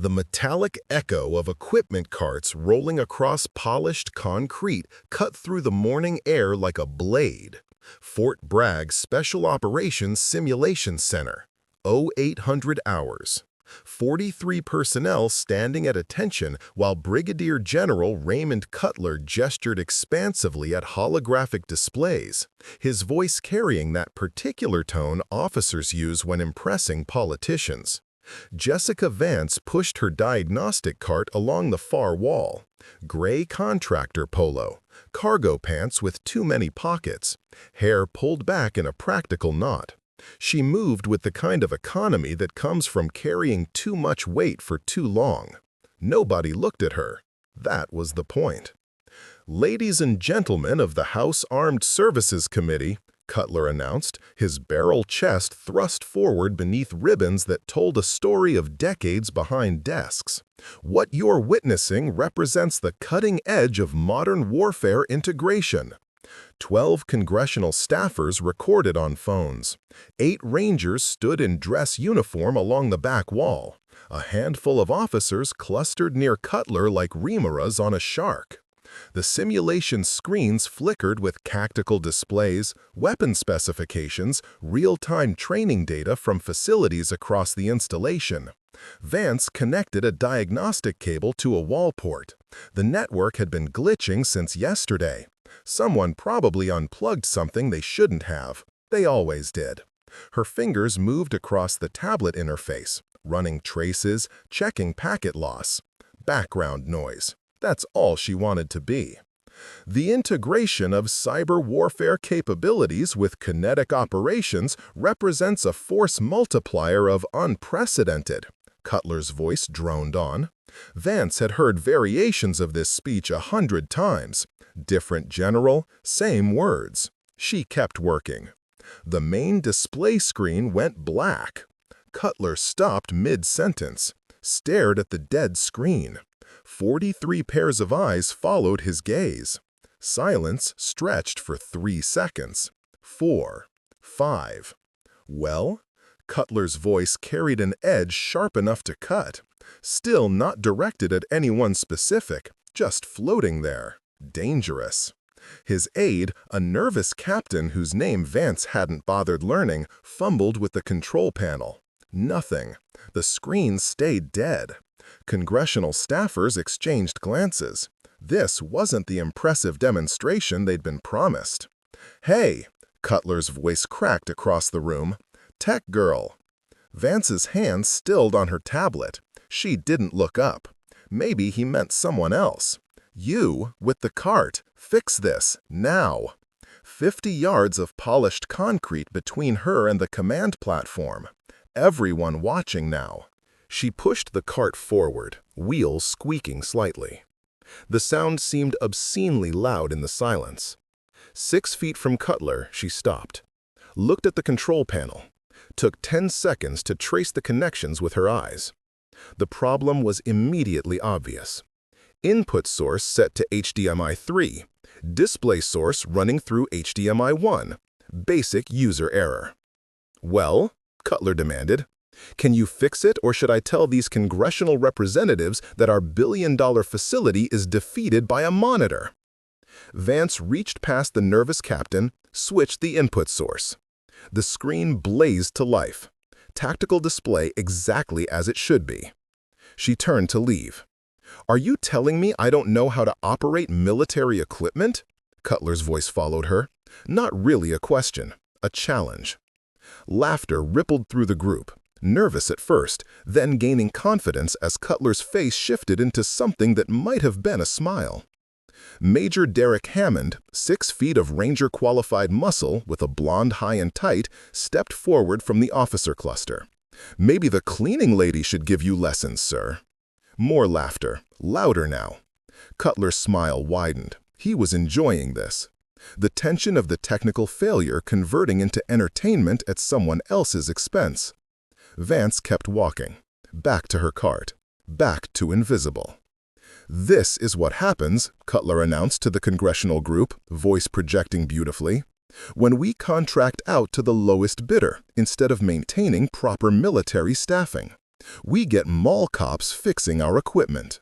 The metallic echo of equipment carts rolling across polished concrete cut through the morning air like a blade. Fort Bragg Special Operations Simulation Center, 0800 hours. 43 personnel standing at attention while Brigadier General Raymond Cutler gestured expansively at holographic displays, his voice carrying that particular tone officers use when impressing politicians. Jessica Vance pushed her diagnostic cart along the far wall. Gray contractor polo, cargo pants with too many pockets, hair pulled back in a practical knot. She moved with the kind of economy that comes from carrying too much weight for too long. Nobody looked at her. That was the point. "Ladies and gentlemen of the House Armed Services Committee," Cutler announced, his barrel chest thrust forward beneath ribbons that told a story of decades behind desks. "What you're witnessing represents the cutting edge of modern warfare integration." 12 congressional staffers recorded on phones. 8 Rangers stood in dress uniform along the back wall. A handful of officers clustered near Cutler like remoras on a shark. The simulation screens flickered with tactical displays, weapon specifications, real-time training data from facilities across the installation. Vance connected a diagnostic cable to a wall port. The network had been glitching since yesterday. Someone probably unplugged something they shouldn't have. They always did. Her fingers moved across the tablet interface, running traces, checking packet loss. Background noise. That's all she wanted to be. The integration of cyber warfare capabilities with kinetic operations represents a force multiplier of unprecedented. Cutler's voice droned on. Vance had heard variations of this speech 100 times. Different general, same words. She kept working. The main display screen went black. Cutler stopped mid-sentence, stared at the dead screen. 43 pairs of eyes followed his gaze. Silence stretched for 3 seconds. 4. 5. "Well?" Cutler's voice carried an edge sharp enough to cut. Still not directed at anyone specific, just floating there. Dangerous. His aide, a nervous captain whose name Vance hadn't bothered learning, fumbled with the control panel. Nothing. The screen stayed dead. Congressional staffers exchanged glances. This wasn't the impressive demonstration they'd been promised. "Hey!" Cutler's voice cracked across the room. "Tech girl." Vance's hand stilled on her tablet. She didn't look up. Maybe he meant someone else. "You, with the cart, fix this, now." 50 yards of polished concrete between her and the command platform. Everyone watching now. She pushed the cart forward, wheels squeaking slightly. The sound seemed obscenely loud in the silence. 6 feet from Cutler, she stopped. Looked at the control panel. Took 10 seconds to trace the connections with her eyes. The problem was immediately obvious. Input source set to HDMI 3. Display source running through HDMI 1. Basic user error. "Well?" Cutler demanded. "Can you fix it, or should I tell these congressional representatives that our billion-dollar facility is defeated by a monitor?" Vance reached past the nervous captain, switched the input source. The screen blazed to life. Tactical display exactly as it should be. She turned to leave. "Are you telling me I don't know how to operate military equipment?" Cutler's voice followed her. Not really a question, a challenge. Laughter rippled through the group, nervous at first, then gaining confidence as Cutler's face shifted into something that might have been a smile. Major Derek Hammond, 6 feet of Ranger-qualified muscle with a blonde high and tight, stepped forward from the officer cluster. "Maybe the cleaning lady should give you lessons, sir." More laughter, louder now. Cutler's smile widened. He was enjoying this. The tension of the technical failure converting into entertainment at someone else's expense. Vance kept walking. Back to her cart. Back to invisible. "This is what happens," Cutler announced to the congressional group, voice projecting beautifully, "when we contract out to the lowest bidder instead of maintaining proper military staffing. We get mall cops fixing our equipment."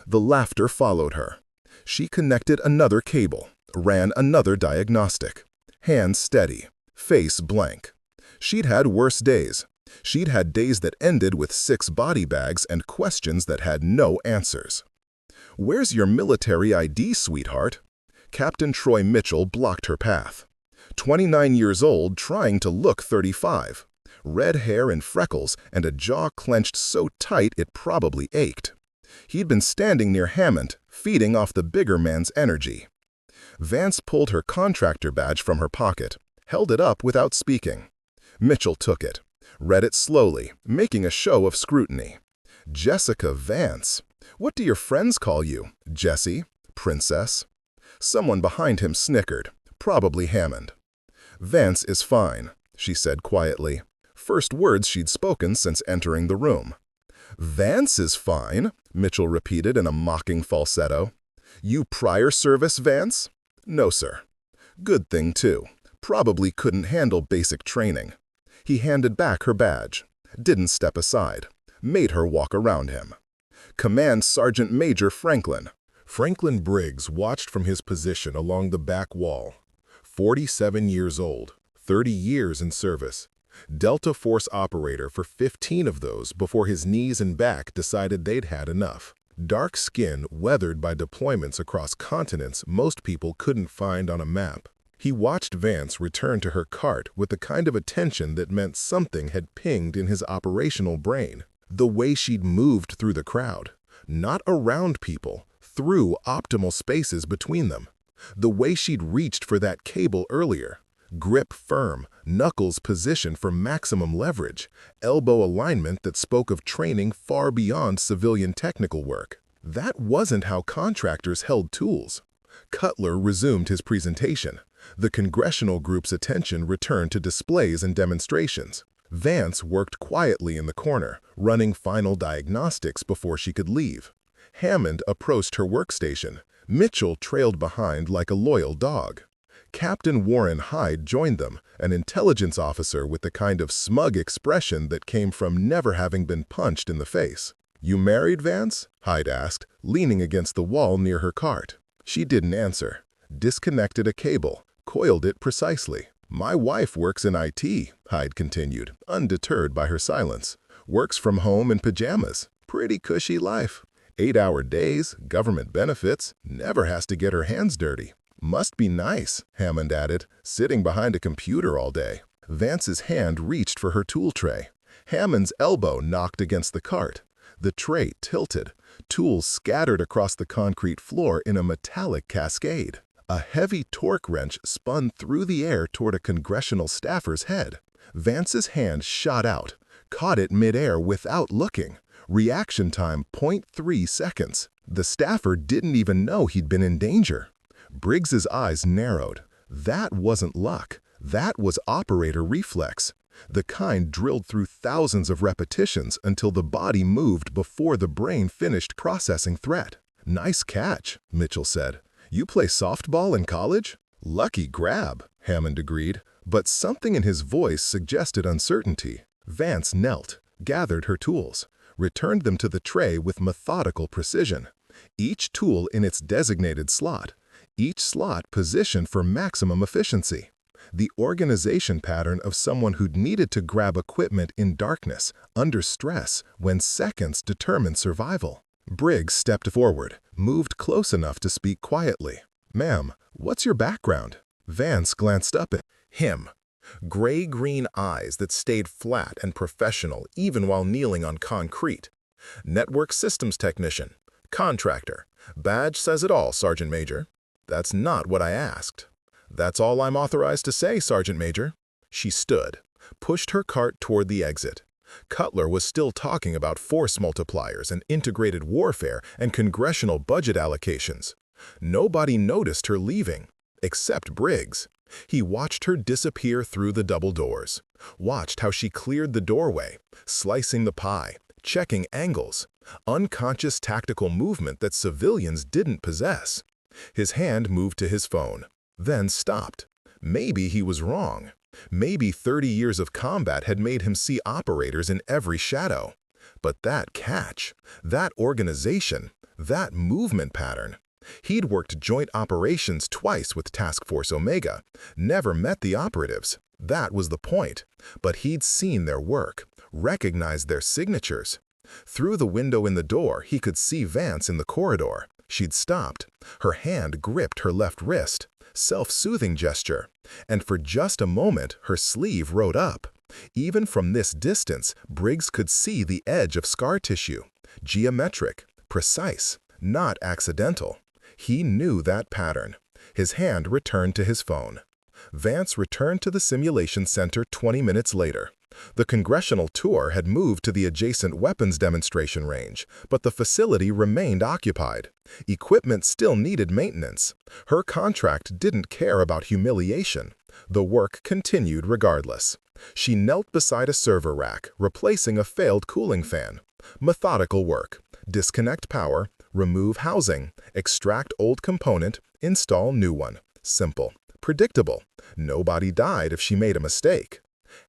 The laughter followed her. She connected another cable, ran another diagnostic. Hands steady, face blank. She'd had worse days. She'd had days that ended with 6 body bags and questions that had no answers. "Where's your military ID, sweetheart?" Captain Troy Mitchell blocked her path. 29 years old, trying to look 35. Red hair and freckles, and a jaw clenched so tight it probably ached. He'd been standing near Hammond, feeding off the bigger man's energy. Vance pulled her contractor badge from her pocket, held it up without speaking. Mitchell took it, read it slowly, making a show of scrutiny. "Jessica Vance. What do your friends call you? Jessie? Princess?" Someone behind him snickered, probably Hammond. "Vance is fine," she said quietly. First words she'd spoken since entering the room. "Vance is fine," Mitchell repeated in a mocking falsetto. "You prior service, Vance?" "No, sir." "Good thing, too. Probably couldn't handle basic training." He handed back her badge. Didn't step aside. Made her walk around him. "Command Sergeant Major Franklin." Franklin Briggs watched from his position along the back wall. 47 years old, 30 years in service. Delta Force operator for 15 of those before his knees and back decided they'd had enough. Dark skin weathered by deployments across continents most people couldn't find on a map. He watched Vance return to her cart with the kind of attention that meant something had pinged in his operational brain. The way she'd moved through the crowd. Not around people, through optimal spaces between them. The way she'd reached for that cable earlier. Grip firm, knuckles positioned for maximum leverage, elbow alignment that spoke of training far beyond civilian technical work. That wasn't how contractors held tools. Cutler resumed his presentation. The congressional group's attention returned to displays and demonstrations. Vance worked quietly in the corner, running final diagnostics before she could leave. Hammond approached her workstation. Mitchell trailed behind like a loyal dog. Captain Warren Hyde joined them, an intelligence officer with the kind of smug expression that came from never having been punched in the face. "You married, Vance?" Hyde asked, leaning against the wall near her cart. She didn't answer. Disconnected a cable, coiled it precisely. "My wife works in IT," Hyde continued, undeterred by her silence. "Works from home in pajamas. Pretty cushy life. 8-hour days, government benefits, never has to get her hands dirty." "Must be nice," Hammond added, "sitting behind a computer all day." Vance's hand reached for her tool tray. Hammond's elbow knocked against the cart. The tray tilted. Tools scattered across the concrete floor in a metallic cascade. A heavy torque wrench spun through the air toward a congressional staffer's head. Vance's hand shot out, caught it midair without looking. Reaction time 0.3 seconds. The staffer didn't even know he'd been in danger. Briggs's eyes narrowed. That wasn't luck. That was operator reflex. The kind drilled through thousands of repetitions until the body moved before the brain finished processing threat. "Nice catch," Mitchell said. "You play softball in college?" "Lucky grab," Hammond agreed, but something in his voice suggested uncertainty. Vance knelt, gathered her tools, returned them to the tray with methodical precision. Each tool in its designated slot, each slot positioned for maximum efficiency. The organization pattern of someone who'd needed to grab equipment in darkness, under stress, when seconds determined survival. Briggs stepped forward, moved close enough to speak quietly. "Ma'am, what's your background?" Vance glanced up at him. Gray-green eyes that stayed flat and professional even while kneeling on concrete. "Network systems technician. Contractor. Badge says it all, Sergeant Major." "That's not what I asked." "That's all I'm authorized to say, Sergeant Major." She stood, pushed her cart toward the exit. Cutler was still talking about force multipliers and integrated warfare and congressional budget allocations. Nobody noticed her leaving, except Briggs. He watched her disappear through the double doors, watched how she cleared the doorway, slicing the pie, checking angles, unconscious tactical movement that civilians didn't possess. His hand moved to his phone, then stopped. Maybe he was wrong. Maybe 30 years of combat had made him see operators in every shadow. But that catch, that organization, that movement pattern. He'd worked joint operations twice with Task Force Omega, never met the operatives. That was the point. But he'd seen their work, recognized their signatures. Through the window in the door, he could see Vance in the corridor. She'd stopped. Her hand gripped her left wrist. Self-soothing gesture. And for just a moment, her sleeve rode up. Even from this distance, Briggs could see the edge of scar tissue. Geometric, precise, not accidental. He knew that pattern. His hand returned to his phone. Vance returned to the simulation center 20 minutes later. The congressional tour had moved to the adjacent weapons demonstration range, but the facility remained occupied. Equipment still needed maintenance. Her contract didn't care about humiliation. The work continued regardless. She knelt beside a server rack, replacing a failed cooling fan. Methodical work. Disconnect power, remove housing, extract old component, install new one. Simple. Predictable. Nobody died if she made a mistake.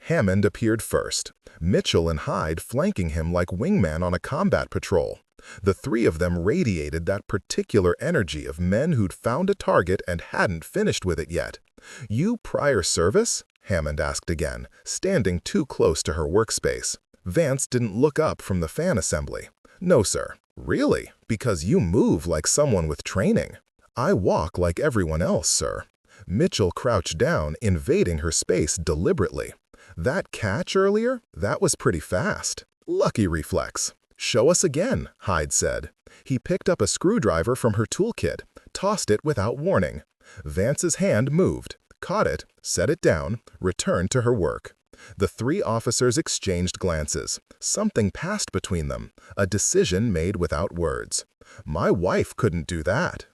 Hammond appeared first, Mitchell and Hyde flanking him like wingman on a combat patrol. The three of them radiated that particular energy of men who'd found a target and hadn't finished with it yet. "You prior service?" Hammond asked again, standing too close to her workspace. Vance didn't look up from the fan assembly. "No, sir." "Really? Because you move like someone with training." "I walk like everyone else, sir." Mitchell crouched down, invading her space deliberately. "That catch earlier? That was pretty fast." "Lucky reflex." "Show us again," Hyde said. He picked up a screwdriver from her toolkit, tossed it without warning. Vance's hand moved, caught it, set it down, returned to her work. The three officers exchanged glances. Something passed between them, a decision made without words. "My wife couldn't do that,"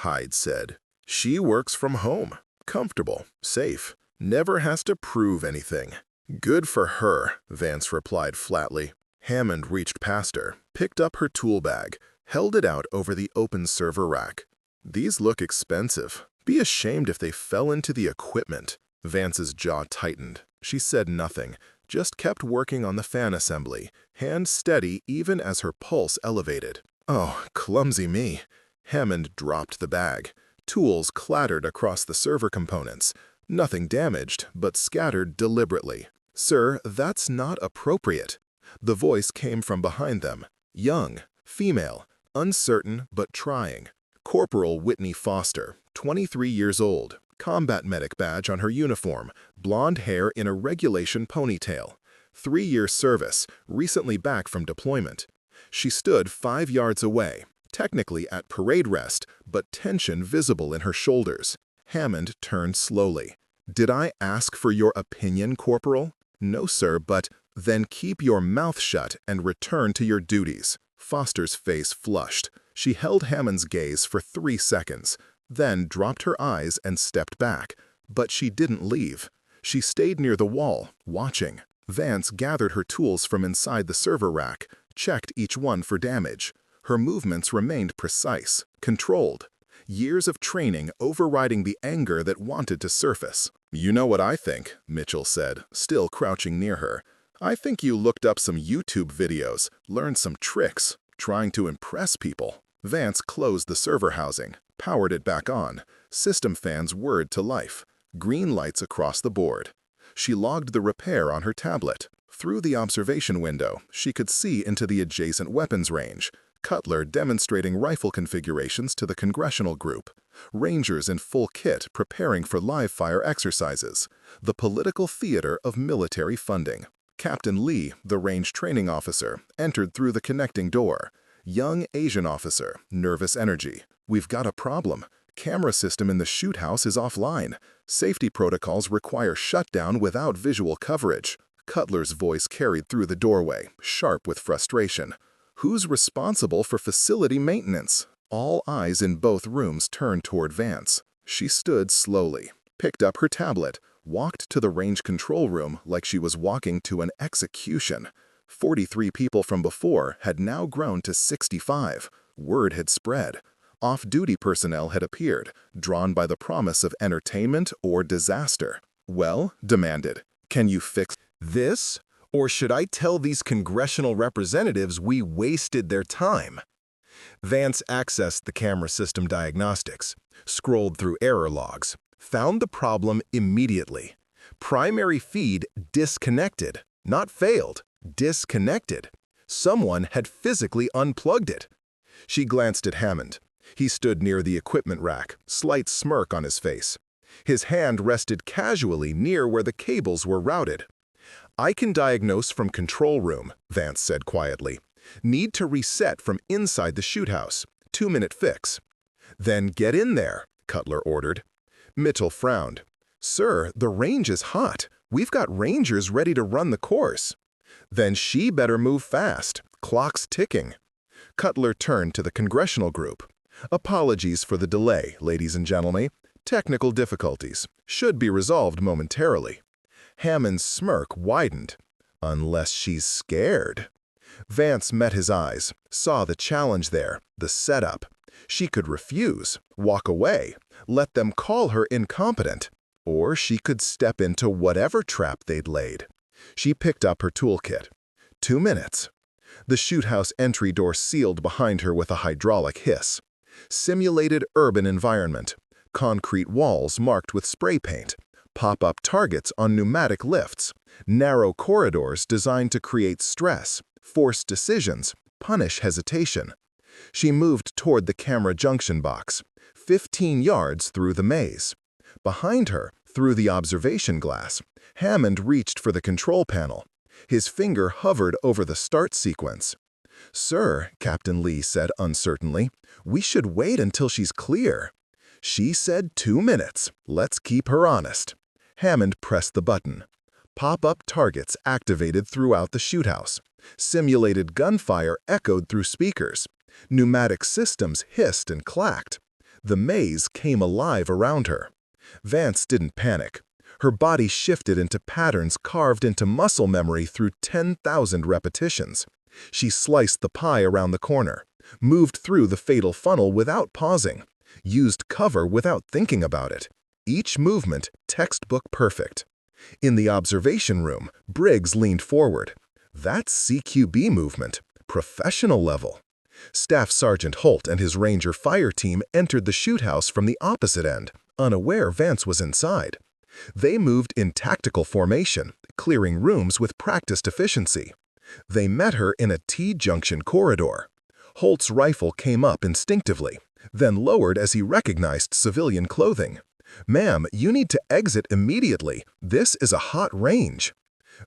Hyde said. "She works from home, comfortable, safe, never has to prove anything." "Good for her," Vance replied flatly. Hammond reached past her, picked up her tool bag, held it out over the open server rack. "These look expensive. Be ashamed if they fell into the equipment." Vance's jaw tightened. She said nothing, just kept working on the fan assembly, hand steady even as her pulse elevated. "Oh, clumsy me." Hammond dropped the bag. Tools clattered across the server components. Nothing damaged, but scattered deliberately. "Sir, that's not appropriate." The voice came from behind them. Young, female, uncertain but trying. Corporal Whitney Foster, 23 years old, combat medic badge on her uniform, blonde hair in a regulation ponytail. 3-year service, recently back from deployment. She stood 5 yards away, technically at parade rest, but tension visible in her shoulders. Hammond turned slowly. "Did I ask for your opinion, Corporal?" "No, sir, but—" "Then keep your mouth shut and return to your duties." Foster's face flushed. She held Hammond's gaze for 3 seconds, then dropped her eyes and stepped back. But she didn't leave. She stayed near the wall, watching. Vance gathered her tools from inside the server rack, checked each one for damage. Her movements remained precise, controlled. Years of training overriding the anger that wanted to surface. "You know what I think," Mitchell said, still crouching near her. "I think you looked up some YouTube videos, learned some tricks, trying to impress people." Vance closed the server housing, powered it back on. System fans whirred to life. Green lights across the board. She logged the repair on her tablet. Through the observation window, she could see into the adjacent weapons range. Cutler demonstrating rifle configurations to the congressional group. Rangers in full kit preparing for live-fire exercises. The political theater of military funding. Captain Lee, the range training officer, entered through the connecting door. Young Asian officer, nervous energy. "We've got a problem. Camera system in the shoot house is offline. Safety protocols require shutdown without visual coverage." Cutler's voice carried through the doorway, sharp with frustration. "Who's responsible for facility maintenance?" All eyes in both rooms turned toward Vance. She stood slowly, picked up her tablet, walked to the range control room like she was walking to an execution. 43 people from before had now grown to 65. Word had spread. Off-duty personnel had appeared, drawn by the promise of entertainment or disaster. "Well," demanded, "can you fix this, Or should I tell these congressional representatives we wasted their time? Vance accessed the camera system diagnostics, scrolled through error logs, found the problem immediately. Primary feed disconnected, not failed, disconnected. Someone had physically unplugged it. She glanced at Hammond. He stood near the equipment rack, slight smirk on his face. His hand rested casually near where the cables were routed. "I can diagnose from control room," Vance said quietly. "Need to reset from inside the shoot house. 2-minute fix." "Then get in there," Cutler ordered. Mitchell frowned. "Sir, the range is hot. We've got rangers ready to run the course." "Then she better move fast. Clock's ticking." Cutler turned to the congressional group. "Apologies for the delay, ladies and gentlemen. Technical difficulties. Should be resolved momentarily." Hammond's smirk widened. "Unless she's scared." Vance met his eyes, saw the challenge there, the setup. She could refuse, walk away, let them call her incompetent, or she could step into whatever trap they'd laid. She picked up her toolkit. 2 minutes. The shoot house entry door sealed behind her with a hydraulic hiss. Simulated urban environment. Concrete walls marked with spray paint. Pop-up targets on pneumatic lifts. Narrow corridors designed to create stress, force decisions, punish hesitation. She moved toward the camera junction box, 15 yards through the maze. Behind her, through the observation glass, Hammond reached for the control panel. His finger hovered over the start sequence. "Sir," Captain Lee said uncertainly, "we should wait until she's clear." "She said 2 minutes. Let's keep her honest." Hammond pressed the button. Pop-up targets activated throughout the shoot house. Simulated gunfire echoed through speakers. Pneumatic systems hissed and clacked. The maze came alive around her. Vance didn't panic. Her body shifted into patterns carved into muscle memory through 10,000 repetitions. She sliced the pie around the corner, moved through the fatal funnel without pausing, used cover without thinking about it. Each movement textbook perfect. In the observation room, Briggs leaned forward. "That's CQB movement, professional level." Staff Sergeant Holt and his Ranger fire team entered the shoot house from the opposite end, unaware Vance was inside. They moved in tactical formation, clearing rooms with practiced efficiency. They met her in a T-junction corridor. Holt's rifle came up instinctively, then lowered as he recognized civilian clothing. "Ma'am, you need to exit immediately. This is a hot range."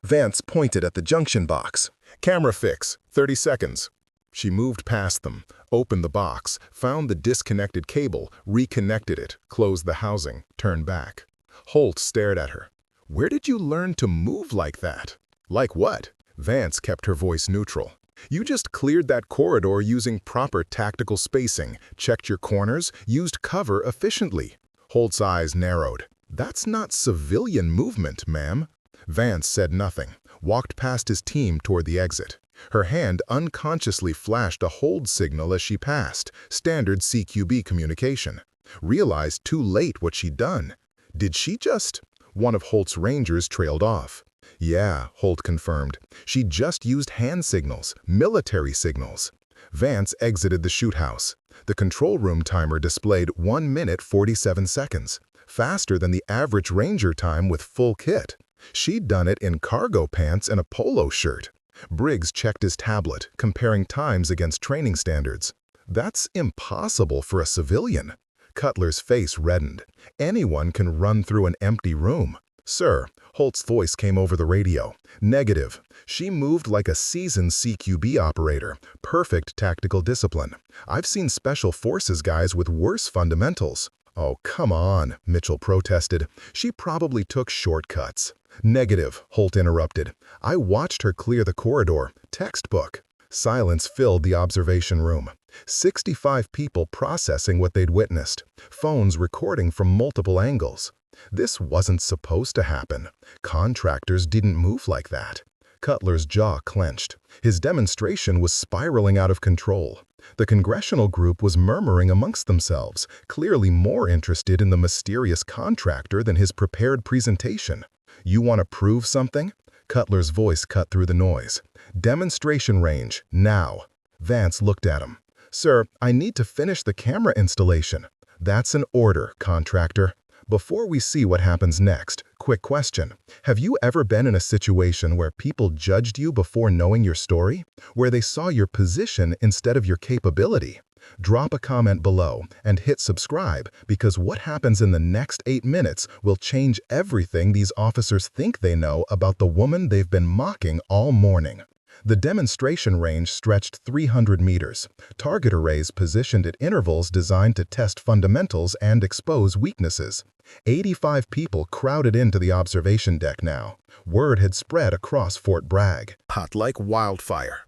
Vance pointed at the junction box. "Camera fix, 30 seconds." She moved past them, opened the box, found the disconnected cable, reconnected it, closed the housing, turned back. Holt stared at her. "Where did you learn to move like that?" "Like what?" Vance kept her voice neutral. "You just cleared that corridor using proper tactical spacing, checked your corners, used cover efficiently." Holt's eyes narrowed. "That's not civilian movement, ma'am." Vance said nothing, walked past his team toward the exit. Her hand unconsciously flashed a hold signal as she passed, standard CQB communication. Realized too late what she'd done. Did she just... One of Holt's Rangers trailed off. "Yeah," Holt confirmed. "She just used hand signals, military signals." Vance exited the shoot house. The control room timer displayed 1 minute 47 seconds, faster than the average Ranger time with full kit. She'd done it in cargo pants and a polo shirt. Briggs checked his tablet, comparing times against training standards. "That's impossible for a civilian." Cutler's face reddened. "Anyone can run through an empty room." "Sir," Holt's voice came over the radio. "Negative. She moved like a seasoned CQB operator. Perfect tactical discipline. I've seen special forces guys with worse fundamentals." "Oh, come on," Mitchell protested. "She probably took shortcuts." "Negative," Holt interrupted. "I watched her clear the corridor. Textbook." Silence filled the observation room. 65 people processing what they'd witnessed. Phones recording from multiple angles. This wasn't supposed to happen. Contractors didn't move like that. Cutler's jaw clenched. His demonstration was spiraling out of control. The congressional group was murmuring amongst themselves, clearly more interested in the mysterious contractor than his prepared presentation. "You want to prove something?" Cutler's voice cut through the noise. "Demonstration range, now." Vance looked at him. "Sir, I need to finish the camera installation." "That's an order, contractor. Before we see what happens next, quick question. Have you ever been in a situation where people judged you before knowing your story? Where they saw your position instead of your capability? Drop a comment below and hit subscribe, because what happens in the next 8 minutes will change everything these officers think they know about the woman they've been mocking all morning. The demonstration range stretched 300 meters. Target arrays positioned at intervals designed to test fundamentals and expose weaknesses. 85 people crowded into the observation deck now. Word had spread across Fort Bragg. Hot like wildfire.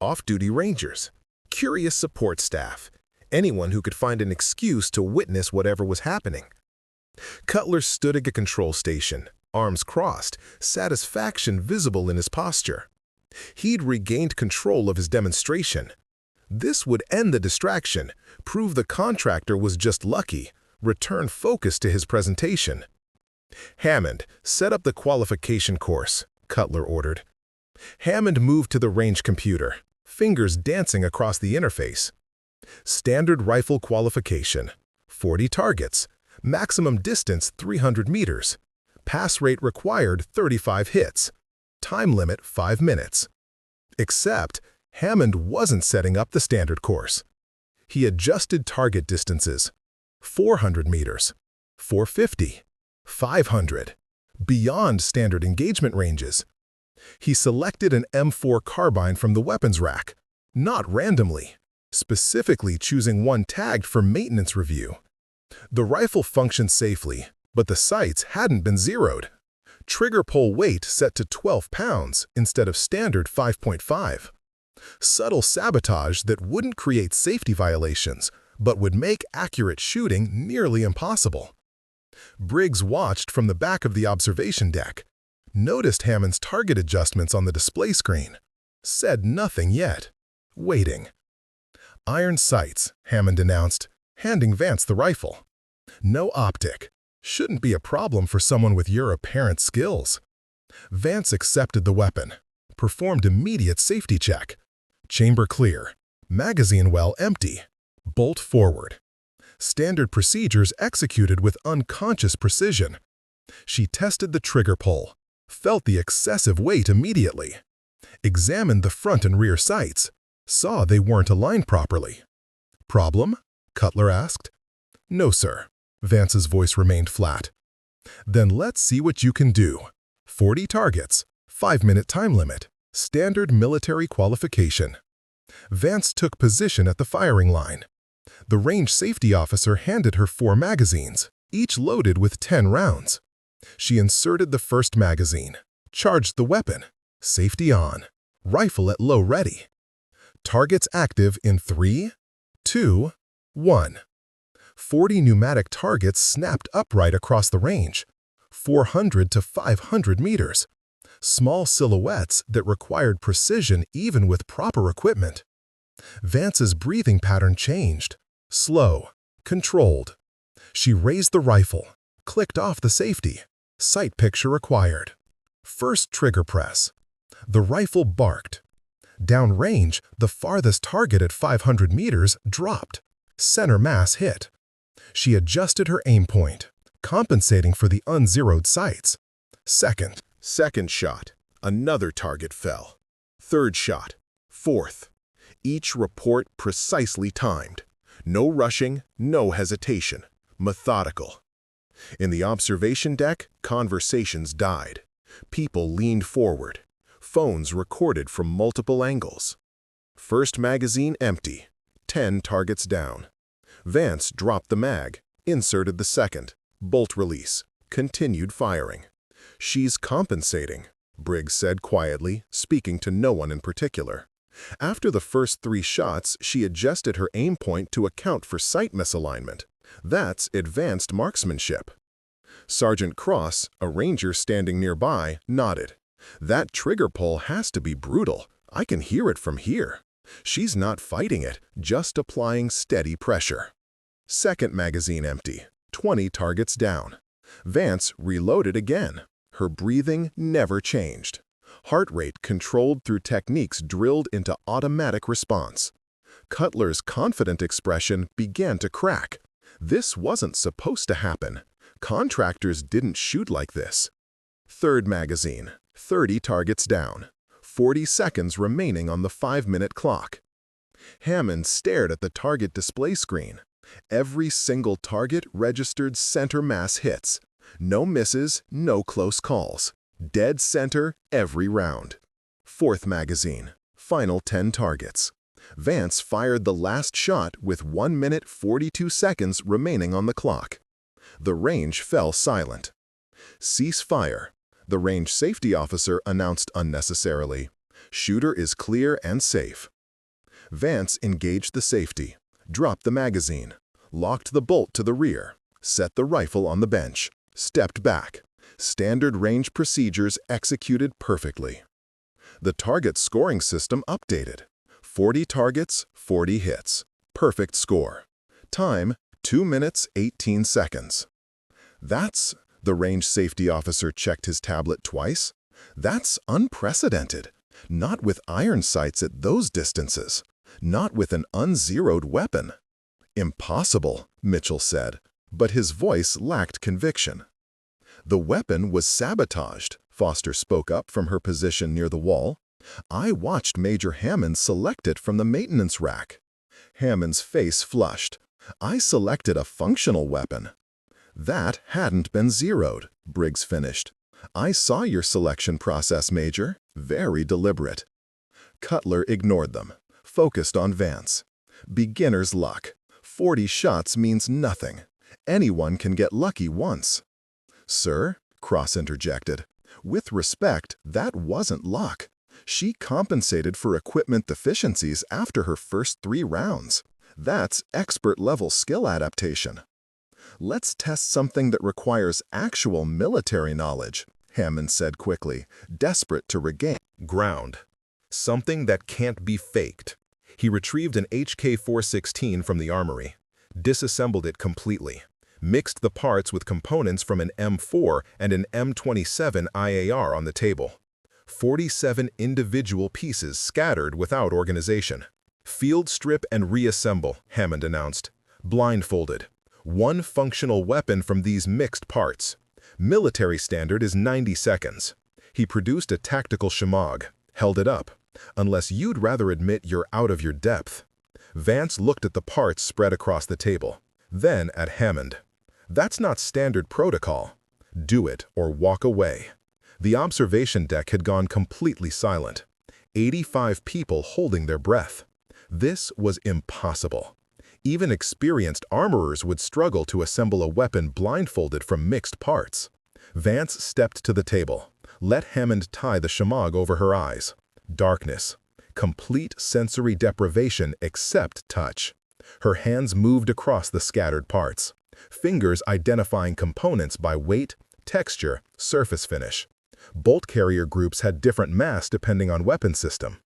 Off-duty rangers, curious support staff, anyone who could find an excuse to witness whatever was happening. Cutler stood at a control station, arms crossed, satisfaction visible in his posture. He'd regained control of his demonstration. This would end the distraction, prove the contractor was just lucky, return focus to his presentation. "Hammond, set up the qualification course," Cutler ordered. Hammond moved to the range computer, fingers dancing across the interface. Standard rifle qualification, 40 targets, maximum distance 300 meters, pass rate required 35 hits. Time limit 5 minutes. Except, Hammond wasn't setting up the standard course. He adjusted target distances: 400 meters, 450, 500, beyond standard engagement ranges. He selected an M4 carbine from the weapons rack, not randomly, specifically choosing one tagged for maintenance review. The rifle functioned safely, but the sights hadn't been zeroed. Trigger pull weight set to 12 pounds instead of standard 5.5. Subtle sabotage that wouldn't create safety violations, but would make accurate shooting nearly impossible. Briggs watched from the back of the observation deck, noticed Hammond's target adjustments on the display screen, said nothing yet, waiting. "Iron sights," Hammond announced, handing Vance the rifle. "No optic. Shouldn't be a problem for someone with your apparent skills." Vance accepted the weapon, performed immediate safety check. Chamber clear, magazine well empty, bolt forward. Standard procedures executed with unconscious precision. She tested the trigger pull, felt the excessive weight immediately, examined the front and rear sights, saw they weren't aligned properly. "Problem?" Cutler asked. "No, sir." Vance's voice remained flat. "Then let's see what you can do. 40 targets, 5-minute time limit, standard military qualification." Vance took position at the firing line. The range safety officer handed her 4 magazines, each loaded with 10 rounds. She inserted the first magazine, charged the weapon, safety on, rifle at low ready. Targets active in 3, 2, 1. 40 pneumatic targets snapped upright across the range, 400 to 500 meters. Small silhouettes that required precision even with proper equipment. Vance's breathing pattern changed, slow, controlled. She raised the rifle, clicked off the safety, sight picture required. First trigger press. The rifle barked. Downrange, the farthest target at 500 meters dropped. Center mass hit. She adjusted her aim point, compensating for the unzeroed sights. Second shot. Another target fell. Third shot. Fourth. Each report precisely timed. No rushing, no hesitation. Methodical. In the observation deck, conversations died. People leaned forward. Phones recorded from multiple angles. First magazine empty. 10 targets down. Vance dropped the mag, inserted the second. Bolt release. Continued firing. "She's compensating," Briggs said quietly, speaking to no one in particular. After the first 3 shots, she adjusted her aim point to account for sight misalignment. That's advanced marksmanship. Sergeant Cross, a ranger standing nearby, nodded. "That trigger pull has to be brutal. I can hear it from here." She's not fighting it, just applying steady pressure. Second magazine empty, 20 targets down. Vance reloaded again. Her breathing never changed. heart rate controlled through techniques drilled into automatic response. Cutler's confident expression began to crack. This wasn't supposed to happen. Contractors didn't shoot like this. Third magazine, 30 targets down, 40 seconds remaining on the 5-minute clock. Hammond stared at the target display screen. Every single target registered center mass hits. No misses, no close calls. Dead center every round. Fourth magazine, final 10 targets. Vance fired the last shot with 1 minute 42 seconds remaining on the clock. The range fell silent. "Cease fire," the range safety officer announced unnecessarily. "Shooter is clear and safe." Vance engaged the safety, dropped the magazine, locked the bolt to the rear, set the rifle on the bench, stepped back. Standard range procedures executed perfectly. The target scoring system updated. 40 targets, 40 hits. Perfect score. Time, 2 minutes, 18 seconds. The range safety officer checked his tablet twice. That's unprecedented. Not with iron sights at those distances. Not with an unzeroed weapon. "Impossible," Mitchell said, but his voice lacked conviction. "The weapon was sabotaged," Foster spoke up from her position near the wall. "I watched Major Hammond select it from the maintenance rack." Hammond's face flushed. "I selected a functional weapon." "That hadn't been zeroed," Briggs finished. "I saw your selection process, Major. Very deliberate." Cutler ignored them, focused on Vance. "Beginner's luck. 40 shots means nothing. Anyone can get lucky once." "Sir," Cross interjected, "with respect, that wasn't luck. She compensated for equipment deficiencies after her first 3 rounds. That's expert-level skill adaptation." "Let's test something that requires actual military knowledge," Hammond said quickly, desperate to regain ground. "Something that can't be faked." He retrieved an HK-416 from the armory, disassembled it completely, mixed the parts with components from an M4 and an M27 IAR on the table. 47 individual pieces scattered without organization. "Field strip and reassemble," Hammond announced. "Blindfolded. 1 functional weapon from these mixed parts. Military standard is 90 seconds. He produced a tactical shemagh, held it up. "Unless you'd rather admit you're out of your depth." Vance looked at the parts spread across the table, then at Hammond. "That's not standard protocol. Do it or walk away." The observation deck had gone completely silent. 85 people holding their breath. This was impossible. Even experienced armorers would struggle to assemble a weapon blindfolded from mixed parts. Vance stepped to the table, let Hammond tie the shemagh over her eyes. Darkness. Complete sensory deprivation except touch. Her hands moved across the scattered parts, fingers identifying components by weight, texture, surface finish. Bolt carrier groups had different mass depending on weapon system.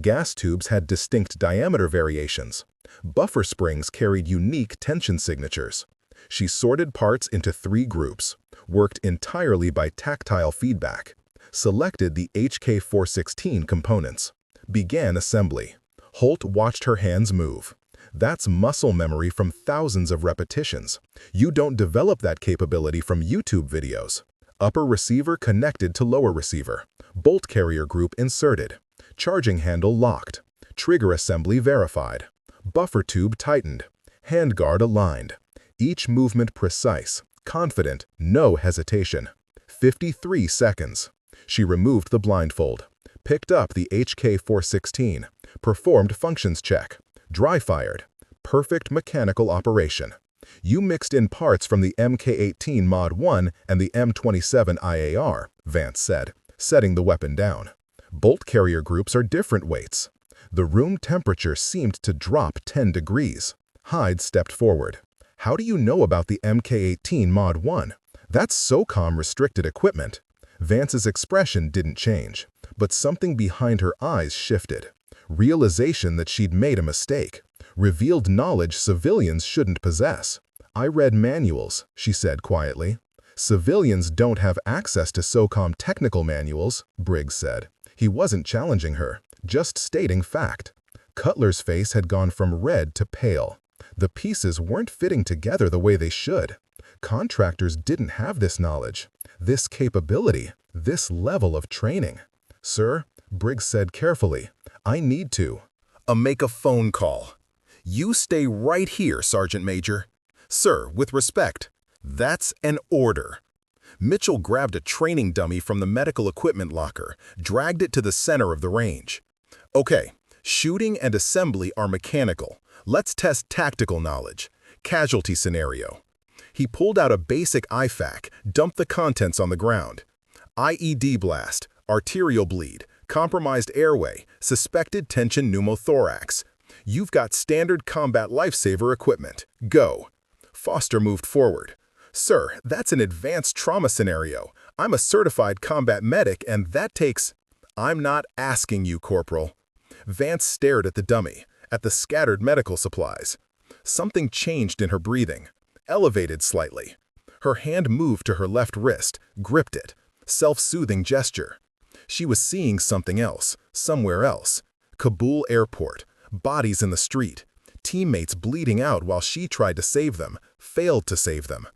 Gas tubes had distinct diameter variations. Buffer springs carried unique tension signatures. She sorted parts into 3 groups, worked entirely by tactile feedback, selected the HK-416 components, began assembly. Holt watched her hands move. That's muscle memory from thousands of repetitions. You don't develop that capability from YouTube videos. Upper receiver connected to lower receiver. Bolt carrier group inserted. Charging handle locked. Trigger assembly verified. Buffer tube tightened. Handguard aligned. Each movement precise, confident, no hesitation. 53 seconds. She removed the blindfold, picked up the HK-416, performed functions check, dry-fired. Perfect mechanical operation. You mixed in parts from the MK-18 Mod 1 and the M27 IAR, Vance said, setting the weapon down. Bolt carrier groups are different weights. The room temperature seemed to drop 10 degrees. Hyde stepped forward. How do you know about the MK-18 Mod 1? That's SOCOM restricted equipment. Vance's expression didn't change, but something behind her eyes shifted. Realization that she'd made a mistake. Revealed knowledge civilians shouldn't possess. I read manuals, she said quietly. Civilians don't have access to SOCOM technical manuals, Briggs said. He wasn't challenging her, just stating fact. Cutler's face had gone from red to pale. The pieces weren't fitting together the way they should. Contractors didn't have this knowledge, this capability, this level of training. "Sir," Briggs said carefully, "I need to." Make a phone call. You stay right here, Sergeant Major. Sir, with respect, that's an order. Mitchell grabbed a training dummy from the medical equipment locker, dragged it to the center of the range. Okay, shooting and assembly are mechanical. Let's test tactical knowledge. Casualty scenario. He pulled out a basic IFAK, dumped the contents on the ground. IED blast, arterial bleed, compromised airway, suspected tension pneumothorax. You've got standard combat lifesaver equipment. Go. Foster moved forward. Sir, that's an advanced trauma scenario. I'm a certified combat medic and that takes... I'm not asking you, Corporal. Vance stared at the dummy, at the scattered medical supplies. Something changed in her breathing, elevated slightly. Her hand moved to her left wrist, gripped it. Self-soothing gesture. She was seeing something else, somewhere else. Kabul airport, bodies in the street, teammates bleeding out while she tried to save them, failed to save them.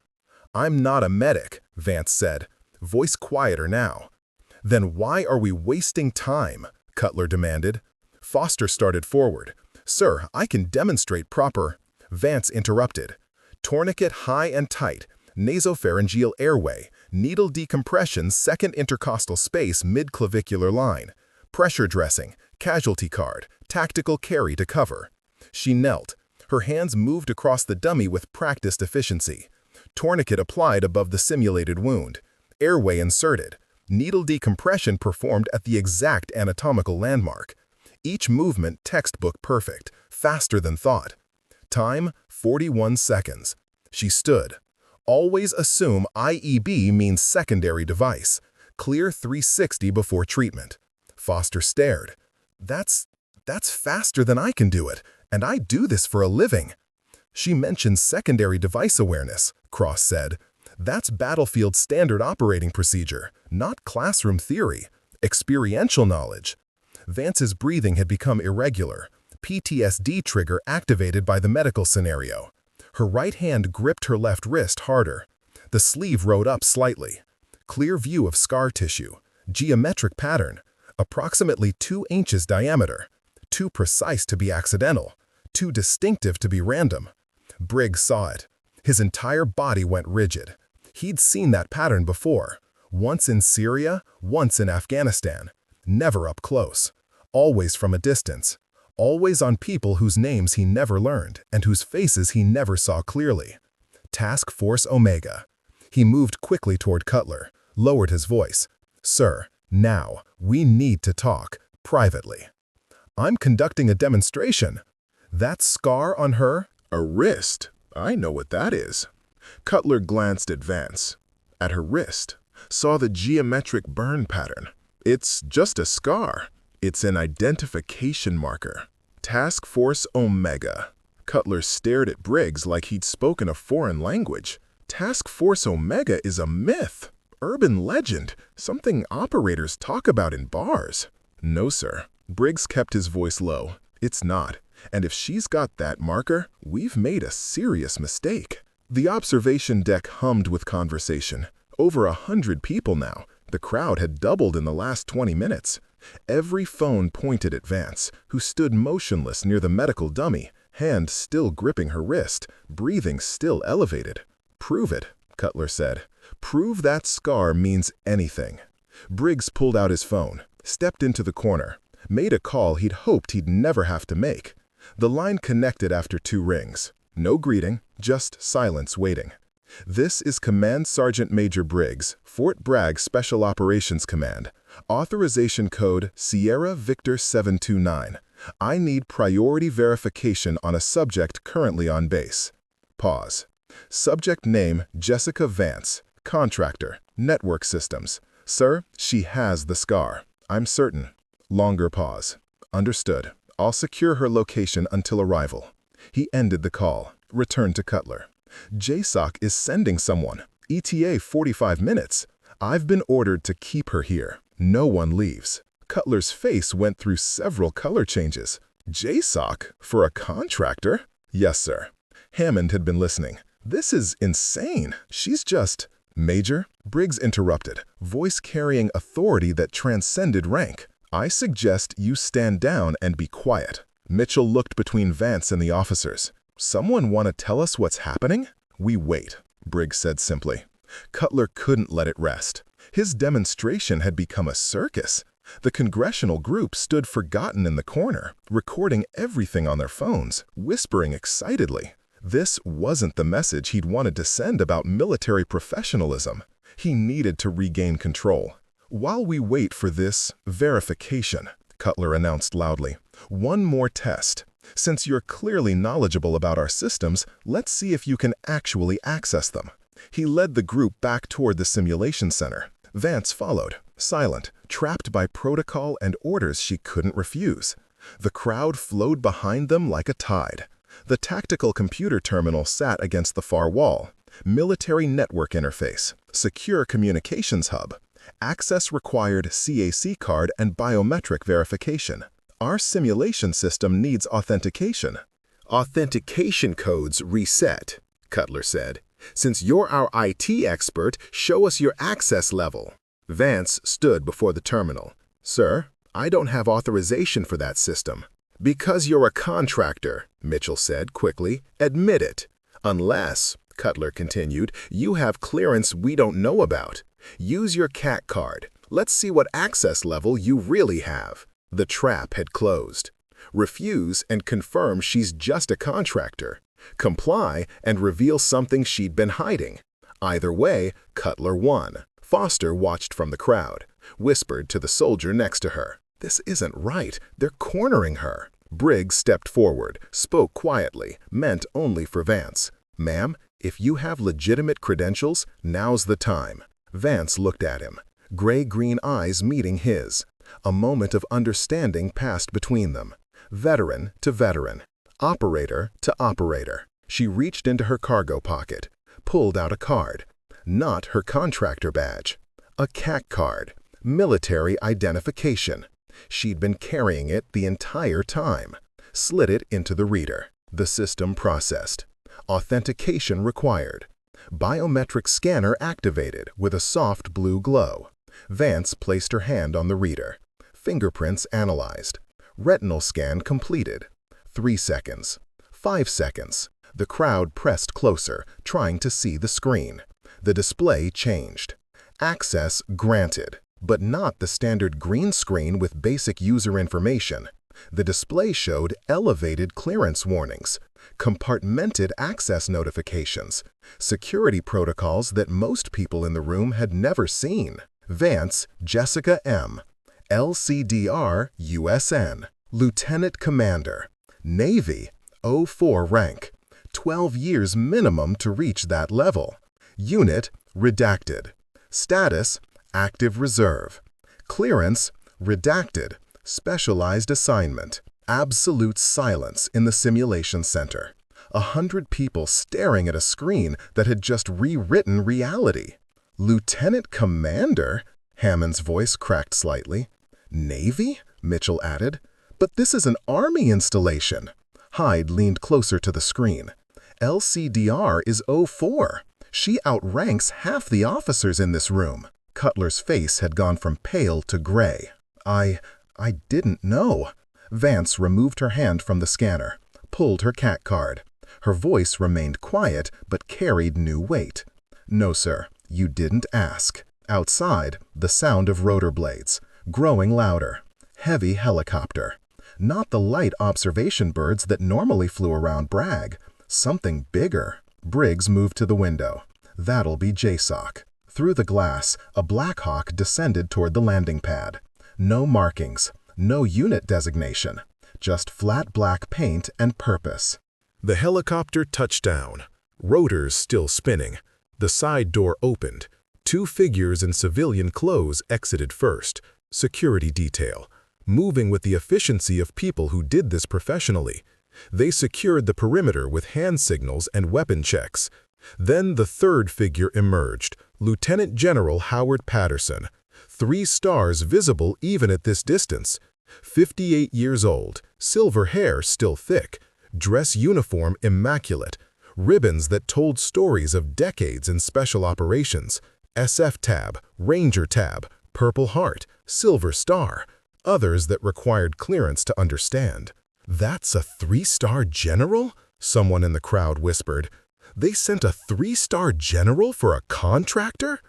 "I'm not a medic," Vance said, voice quieter now. "Then why are we wasting time?" Cutler demanded. Foster started forward. "Sir, I can demonstrate proper..." Vance interrupted. "Tourniquet high and tight, nasopharyngeal airway, needle decompression second intercostal space mid-clavicular line, pressure dressing, casualty card, tactical carry to cover." She knelt. Her hands moved across the dummy with practiced efficiency. Tourniquet applied above the simulated wound. Airway inserted. Needle decompression performed at the exact anatomical landmark. Each movement textbook perfect, faster than thought. Time, 41 seconds. She stood. Always assume IEB means secondary device. Clear 360 before treatment. Foster stared. That's faster than I can do it, and I do this for a living." "She mentioned secondary device awareness," Cross said. "That's battlefield standard operating procedure, not classroom theory, experiential knowledge." Vance's breathing had become irregular, PTSD trigger activated by the medical scenario. Her right hand gripped her left wrist harder. The sleeve rode up slightly. Clear view of scar tissue, geometric pattern, approximately 2 inches diameter. Too precise to be accidental, too distinctive to be random. Briggs saw it. His entire body went rigid. He'd seen that pattern before, once in Syria, once in Afghanistan. Never up close, always from a distance, always on people whose names he never learned and whose faces he never saw clearly. Task Force Omega. He moved quickly toward Cutler, lowered his voice. "Sir, now, we need to talk, privately." "I'm conducting a demonstration." "That scar on her?" A wrist. I know what that is. Cutler glanced at Vance. At her wrist. Saw the geometric burn pattern. It's just a scar. It's an identification marker. Task Force Omega. Cutler stared at Briggs like he'd spoken a foreign language. Task Force Omega is a myth. Urban legend. Something operators talk about in bars. No, sir. Briggs kept his voice low. It's not. And if she's got that marker, we've made a serious mistake. The observation deck hummed with conversation. Over 100 people now. The crowd had doubled in the last 20 minutes. Every phone pointed at Vance, who stood motionless near the medical dummy, hand still gripping her wrist, breathing still elevated. "Prove it," Cutler said. "Prove that scar means anything." Briggs pulled out his phone, stepped into the corner, made a call he'd hoped he'd never have to make. The line connected after 2 rings. No greeting, just silence waiting. "This is Command Sergeant Major Briggs, Fort Bragg Special Operations Command. Authorization code Sierra Victor 729. I need priority verification on a subject currently on base." Pause. Subject name Jessica Vance. Contractor, Network Systems. "Sir, she has the scar. I'm certain." Longer pause. "Understood. I'll secure her location until arrival." He ended the call, returned to Cutler. "JSOC is sending someone. ETA 45 minutes. I've been ordered to keep her here. No one leaves." Cutler's face went through several color changes. JSOC? For a contractor? Yes, sir. Hammond had been listening. This is insane. She's just... Major, Briggs interrupted, voice carrying authority that transcended rank. I suggest you stand down and be quiet. Mitchell looked between Vance and the officers. Someone want to tell us what's happening? We wait, Briggs said simply. Cutler couldn't let it rest. His demonstration had become a circus. The congressional group stood forgotten in the corner, recording everything on their phones, whispering excitedly. This wasn't the message he'd wanted to send about military professionalism. He needed to regain control. While we wait for this verification, Cutler announced loudly, one more test. Since you're clearly knowledgeable about our systems, let's see if you can actually access them. He led the group back toward the simulation center. Vance followed, silent, trapped by protocol and orders she couldn't refuse. The crowd flowed behind them like a tide. The tactical computer terminal sat against the far wall. Military network interface, secure communications hub, access required CAC card and biometric verification. Our simulation system needs authentication. Authentication codes reset, Cutler said. Since you're our IT expert, show us your access level. Vance stood before the terminal. Sir, I don't have authorization for that system. Because you're a contractor, Mitchell said quickly. Admit it. Unless, Cutler continued, you have clearance we don't know about. Use your CAC card. Let's see what access level you really have. The trap had closed. Refuse and confirm she's just a contractor. Comply and reveal something she'd been hiding. Either way, Cutler won. Foster watched from the crowd, whispered to the soldier next to her. This isn't right. They're cornering her. Briggs stepped forward, spoke quietly, meant only for Vance. Ma'am, if you have legitimate credentials, now's the time. Vance looked at him, gray-green eyes meeting his. A moment of understanding passed between them. Veteran to veteran, operator to operator. She reached into her cargo pocket, pulled out a card. Not her contractor badge. A CAC card, military identification. She'd been carrying it the entire time. Slid it into the reader. The system processed. Authentication required. Biometric scanner activated with a soft blue glow. Vance placed her hand on the reader. Fingerprints analyzed. Retinal scan completed. 3 seconds. 5 seconds. The crowd pressed closer, trying to see the screen. The display changed. Access granted, but not the standard green screen with basic user information. The display showed elevated clearance warnings, compartmented access notifications, security protocols that most people in the room had never seen. Vance, Jessica M., LCDR USN, Lieutenant Commander, Navy, 04 rank, 12 years minimum to reach that level. Unit, redacted. Status, active reserve. Clearance, redacted. Specialized assignment. Absolute silence in the simulation center. 100 people staring at a screen that had just rewritten reality. Lieutenant Commander? Hammond's voice cracked slightly. Navy? Mitchell added. But this is an Army installation. Hyde leaned closer to the screen. LCDR is 04. She outranks half the officers in this room. Cutler's face had gone from pale to gray. I didn't know. Vance removed her hand from the scanner, pulled her CAC card. Her voice remained quiet but carried new weight. No, sir, you didn't ask. Outside, the sound of rotor blades, growing louder. Heavy helicopter. Not the light observation birds that normally flew around Bragg. Something bigger. Briggs moved to the window. That'll be JSOC. Through the glass, a Black Hawk descended toward the landing pad. No markings, no unit designation, just flat black paint and purpose. The helicopter touched down, rotors still spinning. The side door opened. 2 figures in civilian clothes exited first. Security detail, moving with the efficiency of people who did this professionally. They secured the perimeter with hand signals and weapon checks. Then the third figure emerged, Lieutenant General Howard Patterson. 3 stars visible even at this distance. 58 years old, silver hair still thick, dress uniform immaculate, ribbons that told stories of decades in special operations, SF tab, Ranger tab, Purple Heart, Silver Star, others that required clearance to understand. "That's a 3-star general?" someone in the crowd whispered. "They sent a 3-star general for a contractor?"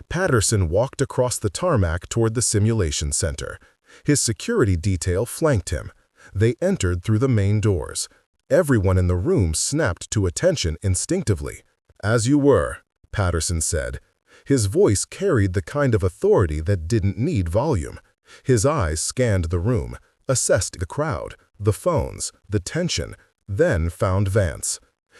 Patterson walked across the tarmac toward the simulation center. His security detail flanked him. They entered through the main doors. Everyone in the room snapped to attention instinctively. "As you were," Patterson said. His voice carried the kind of authority that didn't need volume. His eyes scanned the room, assessed the crowd, the phones, the tension, then found Vance.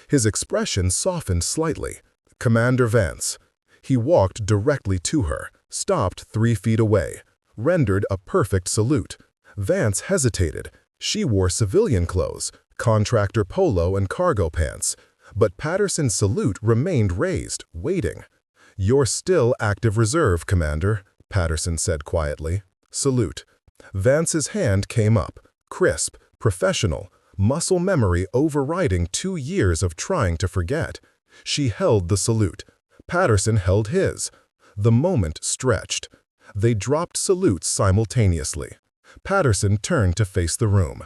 His expression softened slightly. "Commander Vance." He walked directly to her, stopped 3 feet away, rendered a perfect salute. Vance hesitated. She wore civilian clothes, contractor polo and cargo pants, but Patterson's salute remained raised, waiting. "You're still active reserve, Commander," Patterson said quietly. "Salute." Vance's hand came up, crisp, professional, muscle memory overriding 2 years of trying to forget. She held the salute. Patterson held his. The moment stretched. They dropped salutes simultaneously. Patterson turned to face the room.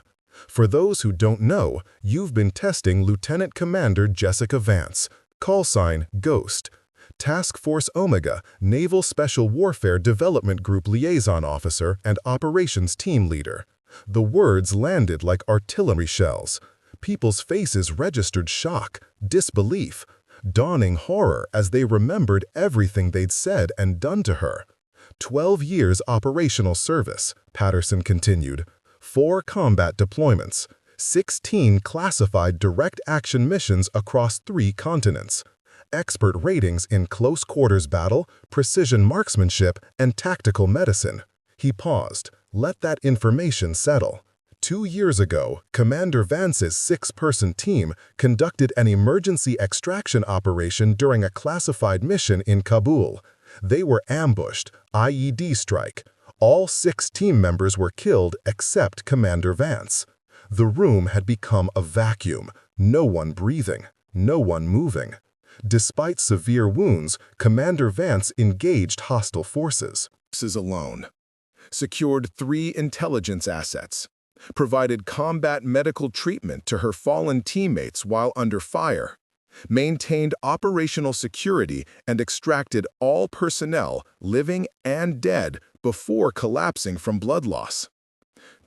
"For those who don't know, you've been testing Lieutenant Commander Jessica Vance, call sign Ghost, Task Force Omega, Naval Special Warfare Development Group Liaison Officer and Operations Team Leader." The words landed like artillery shells. People's faces registered shock, disbelief, dawning horror as they remembered everything they'd said and done to her. 12 years operational service, Patterson continued. 4 combat deployments, 16 classified direct action missions across 3 continents. Expert ratings in close quarters battle, precision marksmanship, and tactical medicine. He paused. Let that information settle. 2 years ago, Commander Vance's 6-person team conducted an emergency extraction operation during a classified mission in Kabul. They were ambushed, IED strike. All 6 team members were killed except Commander Vance. The room had become a vacuum, no one breathing, no one moving. Despite severe wounds, Commander Vance engaged hostile forces. Alone. Secured 3 intelligence assets. Provided combat medical treatment to her fallen teammates while under fire. Maintained operational security and extracted all personnel, living and dead, before collapsing from blood loss.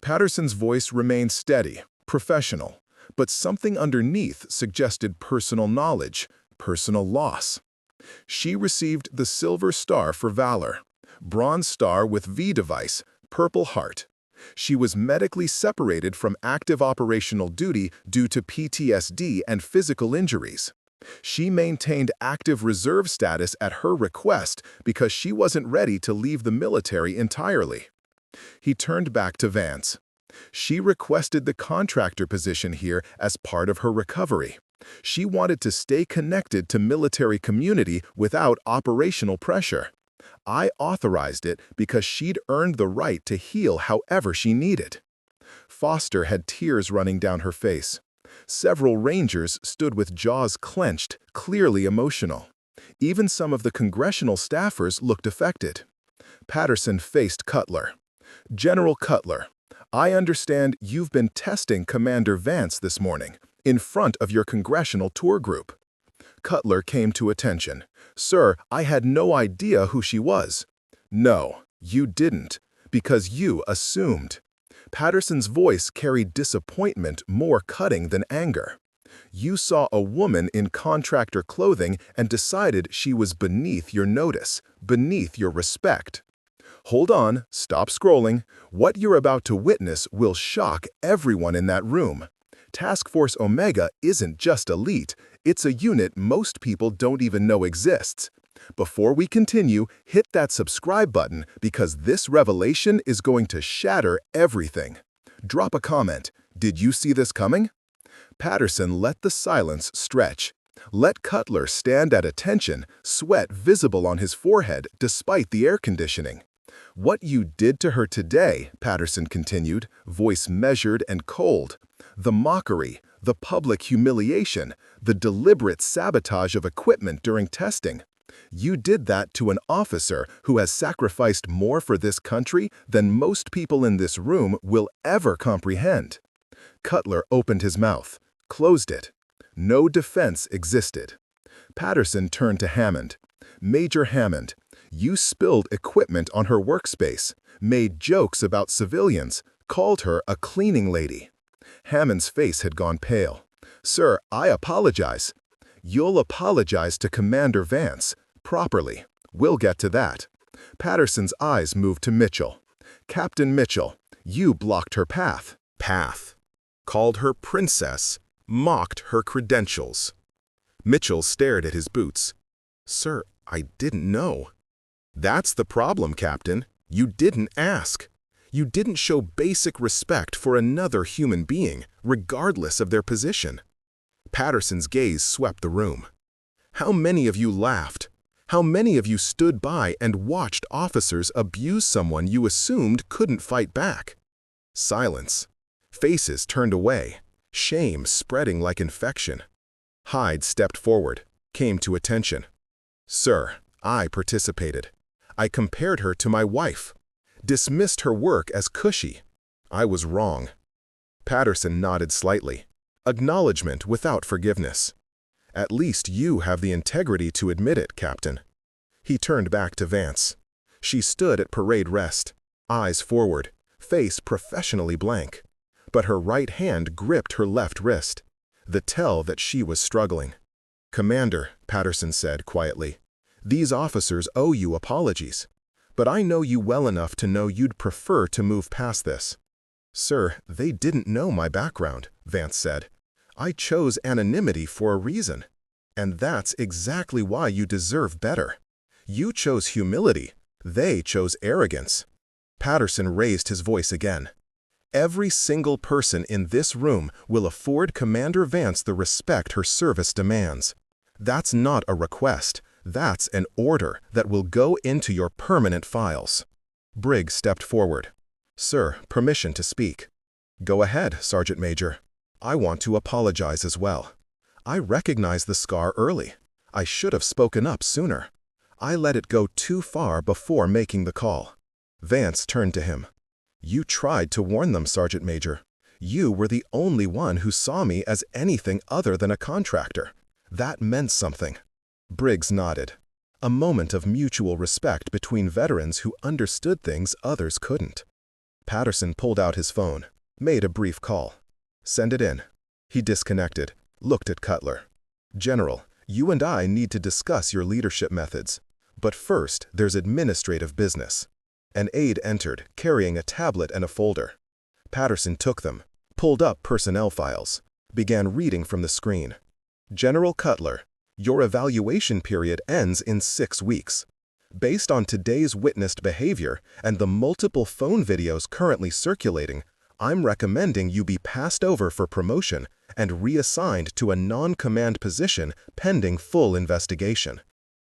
Patterson's voice remained steady, professional, but something underneath suggested personal knowledge, personal loss. She received the Silver Star for Valor, Bronze Star with V device, Purple Heart. She was medically separated from active operational duty due to PTSD and physical injuries. She maintained active reserve status at her request because she wasn't ready to leave the military entirely. He turned back to Vance. She requested the contractor position here as part of her recovery. She wanted to stay connected to military community without operational pressure. I authorized it because she'd earned the right to heal however she needed. Foster had tears running down her face. Several Rangers stood with jaws clenched, clearly emotional. Even some of the congressional staffers looked affected. Patterson faced Cutler. "General Cutler, I understand you've been testing Commander Vance this morning, in front of your congressional tour group." Cutler came to attention. "Sir, I had no idea who she was." "No, you didn't, because you assumed." Patterson's voice carried disappointment more cutting than anger. "You saw a woman in contractor clothing and decided she was beneath your notice, beneath your respect." Hold on, stop scrolling. What you're about to witness will shock everyone in that room. Task Force Omega isn't just elite, it's a unit most people don't even know exists. Before we continue, hit that subscribe button because this revelation is going to shatter everything. Drop a comment. Did you see this coming? Patterson let the silence stretch. Let Cutler stand at attention, sweat visible on his forehead despite the air conditioning. "What you did to her today," Patterson continued, voice measured and cold. "The mockery, the public humiliation, the deliberate sabotage of equipment during testing. You did that to an officer who has sacrificed more for this country than most people in this room will ever comprehend." Cutler opened his mouth, closed it. No defense existed. Patterson turned to Hammond. "Major Hammond, you spilled equipment on her workspace, made jokes about civilians, called her a cleaning lady." Hammond's face had gone pale. "Sir, I apologize." "You'll apologize to Commander Vance, properly. We'll get to that." Patterson's eyes moved to Mitchell. "Captain Mitchell, you blocked her path." Path. Called her princess. Mocked her credentials. Mitchell stared at his boots. "Sir, I didn't know." "That's the problem, Captain. You didn't ask. You didn't show basic respect for another human being, regardless of their position." Patterson's gaze swept the room. "How many of you laughed? How many of you stood by and watched officers abuse someone you assumed couldn't fight back?" Silence. Faces turned away, shame spreading like infection. Hyde stepped forward, came to attention. "Sir, I participated. I compared her to my wife. Dismissed her work as cushy. I was wrong." Patterson nodded slightly. Acknowledgement without forgiveness. "At least you have the integrity to admit it, Captain." He turned back to Vance. She stood at parade rest, eyes forward, face professionally blank. But her right hand gripped her left wrist, the tell that she was struggling. "Commander," Patterson said quietly, "these officers owe you apologies. But I know you well enough to know you'd prefer to move past this." "Sir, they didn't know my background," Vance said. "I chose anonymity for a reason. And that's exactly why you deserve better. You chose humility. They chose arrogance." Patterson raised his voice again. "Every single person in this room will afford Commander Vance the respect her service demands. That's not a request. That's an order that will go into your permanent files." Briggs stepped forward. "Sir, permission to speak." "Go ahead, Sergeant Major. I want to apologize as well. I recognize the scar early. I should have spoken up sooner. I let it go too far before making the call." Vance turned to him. "You tried to warn them, Sergeant Major. You were the only one who saw me as anything other than a contractor. That meant something." Briggs nodded. A moment of mutual respect between veterans who understood things others couldn't. Patterson pulled out his phone, made a brief call. "Send it in." He disconnected, looked at Cutler. "General, you and I need to discuss your leadership methods. But first, there's administrative business." An aide entered, carrying a tablet and a folder. Patterson took them, pulled up personnel files, began reading from the screen. "General Cutler, your evaluation period ends in 6 weeks. Based on today's witnessed behavior and the multiple phone videos currently circulating, I'm recommending you be passed over for promotion and reassigned to a non-command position pending full investigation."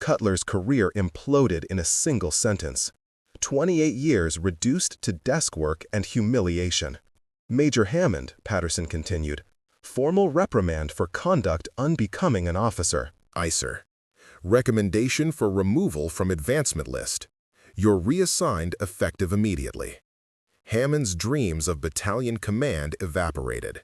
Cutler's career imploded in a single sentence. 28 years reduced to desk work and humiliation. "Major Hammond," Patterson continued, "formal reprimand for conduct unbecoming an officer." "Aye, sir." "Recommendation for removal from advancement list. You're reassigned effective immediately." Hammond's dreams of battalion command evaporated.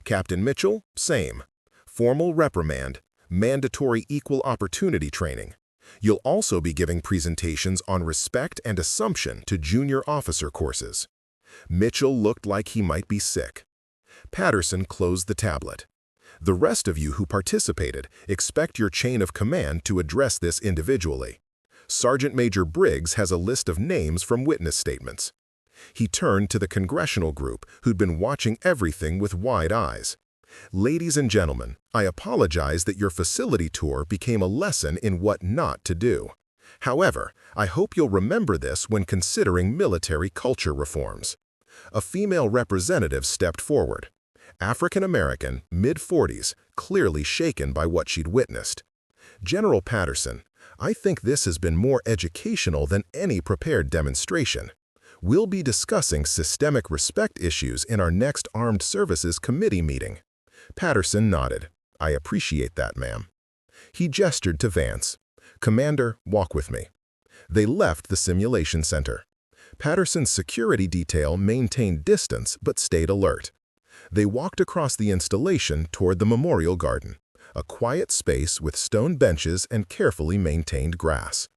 Captain Mitchell, same. Formal reprimand, mandatory equal opportunity training. You'll also be giving presentations on respect and assumption to junior officer courses. Mitchell looked like he might be sick. Patterson closed the tablet. The rest of you who participated expect your chain of command to address this individually. Sergeant Major Briggs has a list of names from witness statements. He turned to the congressional group who'd been watching everything with wide eyes. "Ladies and gentlemen, I apologize that your facility tour became a lesson in what not to do. However, I hope you'll remember this when considering military culture reforms." A female representative stepped forward. African-American, mid-40s, clearly shaken by what she'd witnessed. "General Patterson, I think this has been more educational than any prepared demonstration. We'll be discussing systemic respect issues in our next Armed Services Committee meeting." Patterson nodded. "I appreciate that, ma'am." He gestured to Vance. "Commander, walk with me." They left the simulation center. Patterson's security detail maintained distance but stayed alert. They walked across the installation toward the memorial garden, a quiet space with stone benches and carefully maintained grass.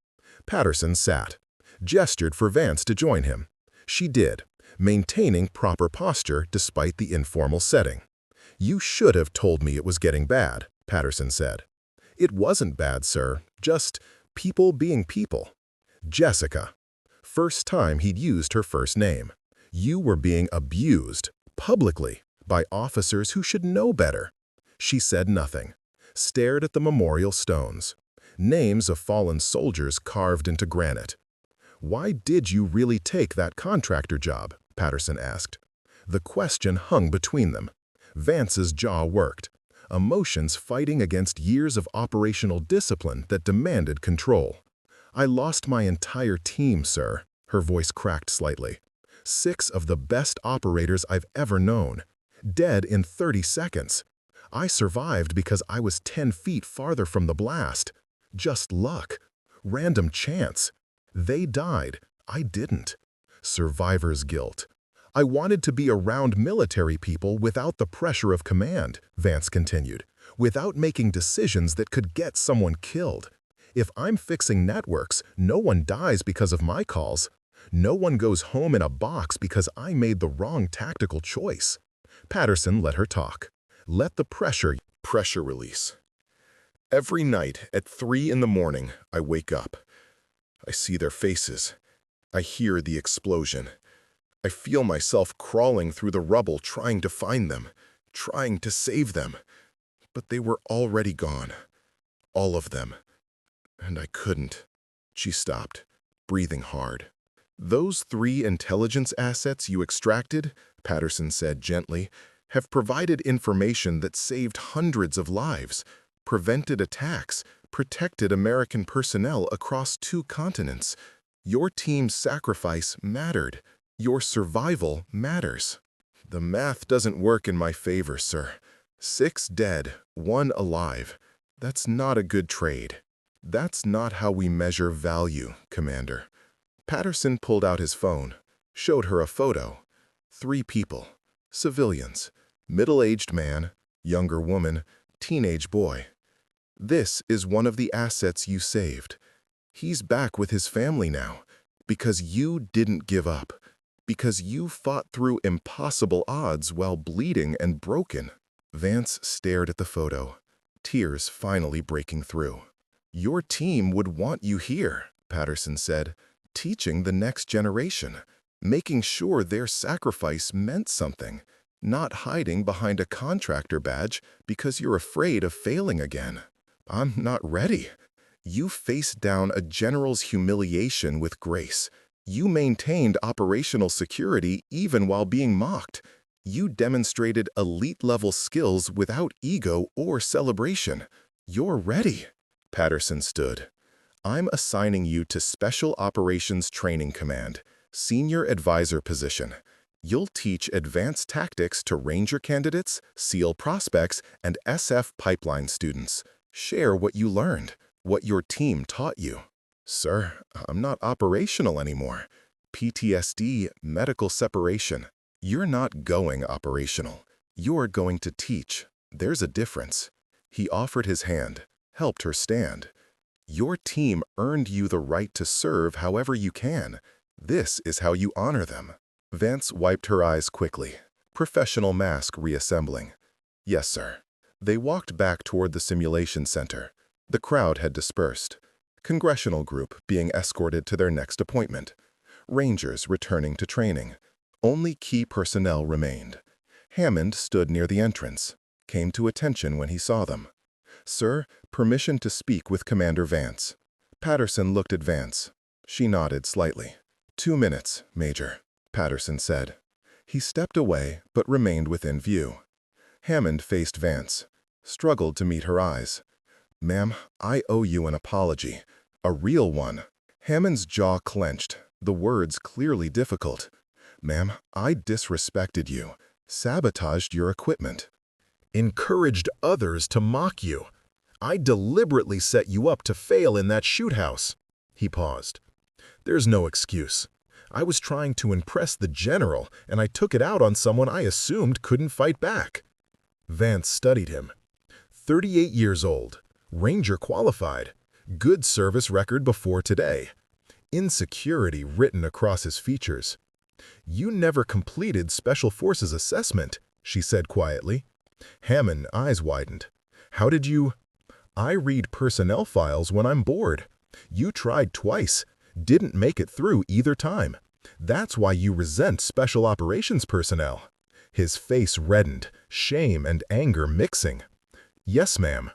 Patterson sat, gestured for Vance to join him. She did, maintaining proper posture despite the informal setting. "You should have told me it was getting bad," Patterson said. "It wasn't bad, sir. Just people being people." Jessica. First time he'd used her first name. "You were being abused, publicly, by officers who should know better." She said nothing, stared at the memorial stones. Names of fallen soldiers carved into granite. "Why did you really take that contractor job?" Patterson asked. The question hung between them. Vance's jaw worked, emotions fighting against years of operational discipline that demanded control. "I lost my entire team, sir." Her voice cracked slightly. 6 of the best operators I've ever known. Dead in 30 seconds. I survived because I was 10 feet farther from the blast. Just luck. Random chance. They died. I didn't. Survivor's guilt. "I wanted to be around military people without the pressure of command," Vance continued, "without making decisions that could get someone killed. If I'm fixing networks, no one dies because of my calls. No one goes home in a box because I made the wrong tactical choice." Patterson let her talk. Let the pressure release. "Every night at 3 in the morning, I wake up. I see their faces. I hear the explosion. I feel myself crawling through the rubble trying to find them, trying to save them. But they were already gone. All of them. And I couldn't." She stopped, breathing hard. "Those 3 intelligence assets you extracted," Patterson said gently, "have provided information that saved hundreds of lives, prevented attacks, protected American personnel across 2 continents. Your team's sacrifice mattered. Your survival matters." "The math doesn't work in my favor, sir. 6 dead, 1 alive. That's not a good trade. That's not how we measure value, Commander." Patterson pulled out his phone, showed her a photo. 3 people, civilians, middle-aged man, younger woman, teenage boy. "This is one of the assets you saved. He's back with his family now, because you didn't give up, because you fought through impossible odds while bleeding and broken." Vance stared at the photo, tears finally breaking through. "Your team would want you here," Patterson said, "teaching the next generation, making sure their sacrifice meant something, not hiding behind a contractor badge because you're afraid of failing again." "I'm not ready." "You faced down a general's humiliation with grace. You maintained operational security even while being mocked. You demonstrated elite-level skills without ego or celebration. You're ready." Patterson stood. "I'm assigning you to Special Operations Training Command, Senior Advisor position. You'll teach advanced tactics to Ranger candidates, SEAL prospects, and SF pipeline students. Share what you learned, what your team taught you." "Sir, I'm not operational anymore. PTSD, medical separation." "You're not going operational. You're going to teach. There's a difference." He offered his hand, helped her stand. "Your team earned you the right to serve however you can. This is how you honor them." Vance wiped her eyes quickly, professional mask reassembling. "Yes, sir." They walked back toward the simulation center. The crowd had dispersed. Congressional group being escorted to their next appointment. Rangers returning to training. Only key personnel remained. Hammond stood near the entrance, came to attention when he saw them. "Sir, permission to speak with Commander Vance." Patterson looked at Vance. She nodded slightly. 2 minutes, Major," Patterson said. He stepped away, but remained within view. Hammond faced Vance, struggled to meet her eyes. Ma'am, I owe you an apology. A real one. Hammond's jaw clenched, the words clearly difficult. Ma'am, I disrespected you, sabotaged your equipment, encouraged others to mock you. I deliberately set you up to fail in that shoot house. He paused. There's no excuse. I was trying to impress the general, and I took it out on someone I assumed couldn't fight back. Vance studied him. 38 years old, Ranger qualified, good service record before today. Insecurity written across his features. You never completed Special Forces assessment, she said quietly. Hammond's eyes widened. How did you? I read personnel files when I'm bored. You tried twice, didn't make it through either time. That's why you resent Special Operations personnel. His face reddened, shame and anger mixing. Yes, ma'am.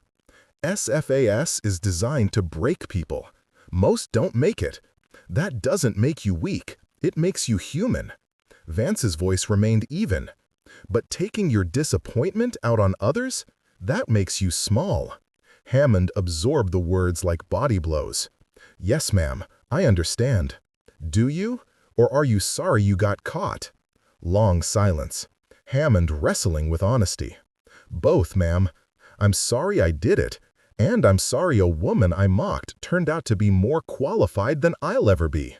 SFAS is designed to break people. Most don't make it. That doesn't make you weak. It makes you human. Vance's voice remained even. But taking your disappointment out on others? That makes you small. Hammond absorbed the words like body blows. Yes, ma'am, I understand. Do you? Or are you sorry you got caught? Long silence. Hammond wrestling with honesty. Both, ma'am. I'm sorry I did it, and I'm sorry a woman I mocked turned out to be more qualified than I'll ever be.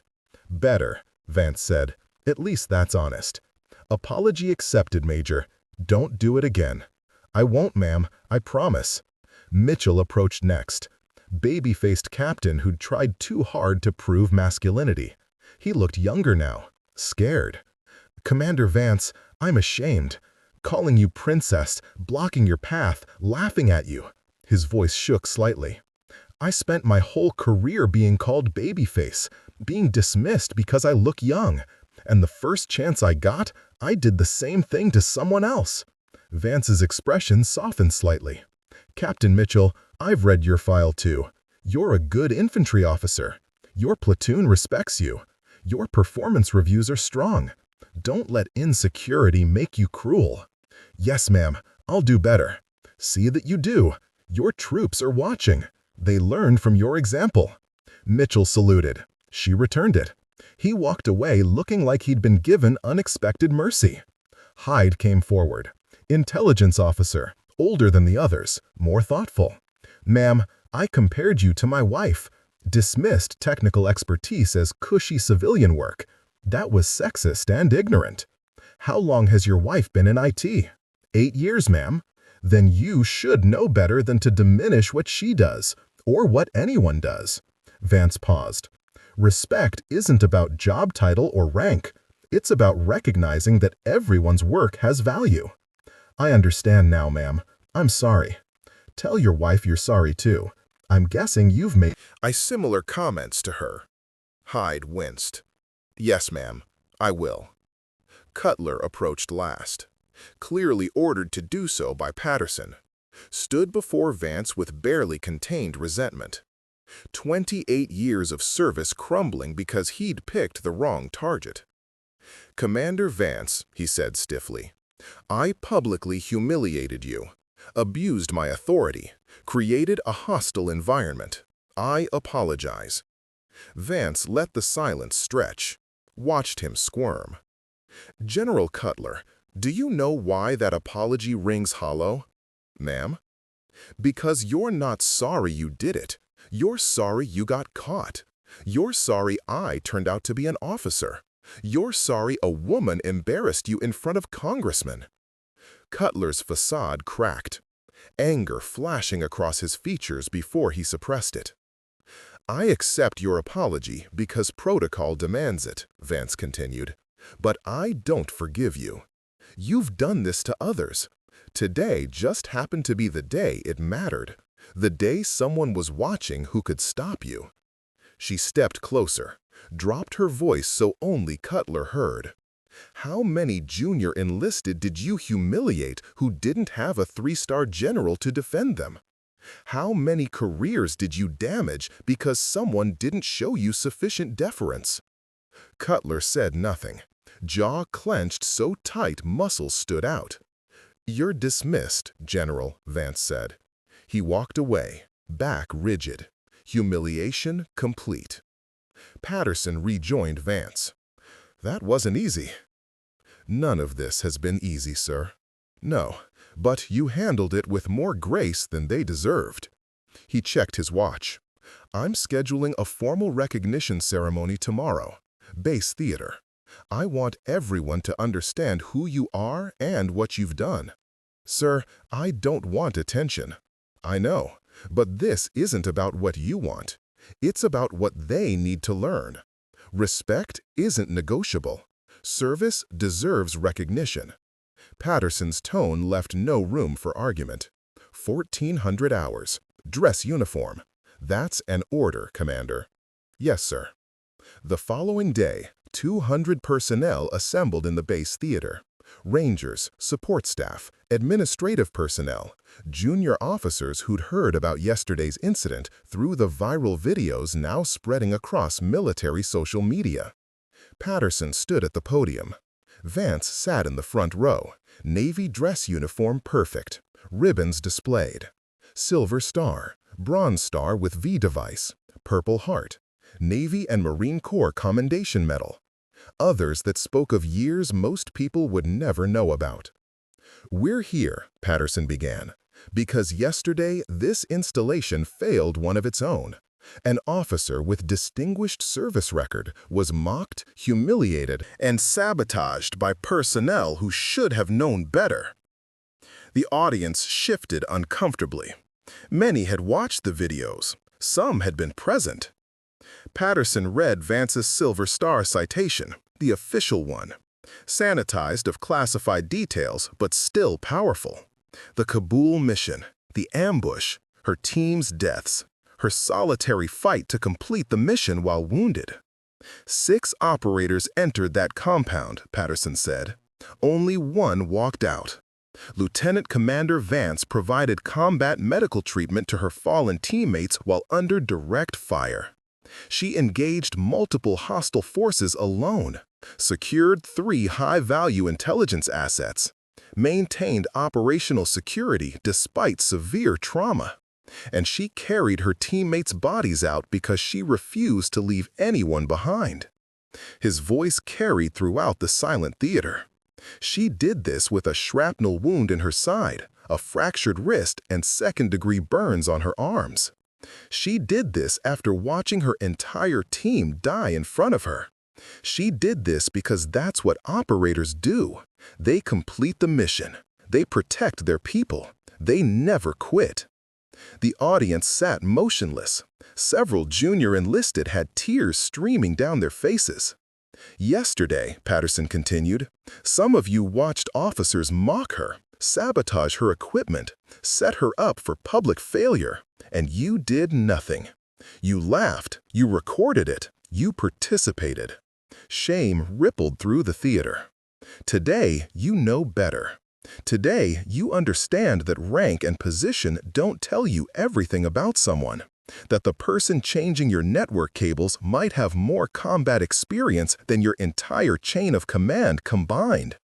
Better, Vance said. At least that's honest. Apology accepted, Major. Don't do it again. I won't, ma'am, I promise. Mitchell approached next. Baby-faced captain who'd tried too hard to prove masculinity. He looked younger now, scared. Commander Vance, I'm ashamed. Calling you princess, blocking your path, laughing at you. His voice shook slightly. I spent my whole career being called babyface, being dismissed because I look young. And the first chance I got, I did the same thing to someone else. Vance's expression softened slightly. Captain Mitchell, I've read your file too. You're a good infantry officer. Your platoon respects you. Your performance reviews are strong. Don't let insecurity make you cruel. Yes, ma'am, I'll do better. See that you do. Your troops are watching. They learned from your example. Mitchell saluted. She returned it. He walked away looking like he'd been given unexpected mercy. Hyde came forward. Intelligence officer, older than the others, more thoughtful. Ma'am, I compared you to my wife. Dismissed technical expertise as cushy civilian work. That was sexist and ignorant. How long has your wife been in IT? 8 years, ma'am. Then you should know better than to diminish what she does, or what anyone does. Vance paused. Respect isn't about job title or rank. It's about recognizing that everyone's work has value. I understand now, ma'am. I'm sorry. Tell your wife you're sorry too. I'm guessing you've made similar comments to her. Hyde winced. Yes, ma'am, I will. Cutler approached last, clearly ordered to do so by Patterson, stood before Vance with barely contained resentment. 28 years of service crumbling because he'd picked the wrong target. Commander Vance, he said stiffly, I publicly humiliated you, abused my authority, created a hostile environment. I apologize. Vance let the silence stretch, watched him squirm. General Cutler, do you know why that apology rings hollow? Ma'am? Because you're not sorry you did it. You're sorry you got caught. You're sorry I turned out to be an officer. You're sorry a woman embarrassed you in front of congressmen. Cutler's facade cracked, anger flashing across his features before he suppressed it. I accept your apology because protocol demands it, Vance continued. But I don't forgive you. You've done this to others. Today just happened to be the day it mattered. The day someone was watching who could stop you. She stepped closer, dropped her voice so only Cutler heard. How many junior enlisted did you humiliate who didn't have a 3-star general to defend them? How many careers did you damage because someone didn't show you sufficient deference? Cutler said nothing. Jaw clenched so tight muscles stood out. You're dismissed, General, Vance said. He walked away, back rigid, humiliation complete. Patterson rejoined Vance. That wasn't easy. None of this has been easy, sir. No, but you handled it with more grace than they deserved. He checked his watch. I'm scheduling a formal recognition ceremony tomorrow. Base Theater. I want everyone to understand who you are and what you've done. Sir, I don't want attention. I know, but this isn't about what you want. It's about what they need to learn. Respect isn't negotiable. Service deserves recognition. Patterson's tone left no room for argument. 1,400 hours. Dress uniform. That's an order, Commander. Yes, sir. The following day, 200 personnel assembled in the base theater. Rangers, support staff, administrative personnel, junior officers who'd heard about yesterday's incident through the viral videos now spreading across military social media. Patterson stood at the podium. Vance sat in the front row, Navy dress uniform perfect, ribbons displayed. Silver Star, Bronze Star with V device, Purple Heart, Navy and Marine Corps Commendation Medal. Others that spoke of years most people would never know about. We're here, Patterson began, because yesterday this installation failed one of its own. An officer with distinguished service record was mocked, humiliated, and sabotaged by personnel who should have known better. The audience shifted uncomfortably. Many had watched the videos. Some had been present. Patterson read Vance's Silver Star citation, the official one. Sanitized of classified details, but still powerful. The Kabul mission, the ambush, her team's deaths, her solitary fight to complete the mission while wounded. 6 operators entered that compound, Patterson said. Only 1 walked out. Lieutenant Commander Vance provided combat medical treatment to her fallen teammates while under direct fire. She engaged multiple hostile forces alone, secured 3 high-value intelligence assets, maintained operational security despite severe trauma, and she carried her teammates' bodies out because she refused to leave anyone behind. His voice carried throughout the silent theater. She did this with a shrapnel wound in her side, a fractured wrist, and second-degree burns on her arms. She did this after watching her entire team die in front of her. She did this because that's what operators do. They complete the mission. They protect their people. They never quit. The audience sat motionless. Several junior enlisted had tears streaming down their faces. Yesterday, Patterson continued, some of you watched officers mock her, sabotage her equipment, set her up for public failure, and you did nothing. You laughed, you recorded it, you participated. Shame rippled through the theater. Today, you know better. Today, you understand that rank and position don't tell you everything about someone, that the person changing your network cables might have more combat experience than your entire chain of command combined.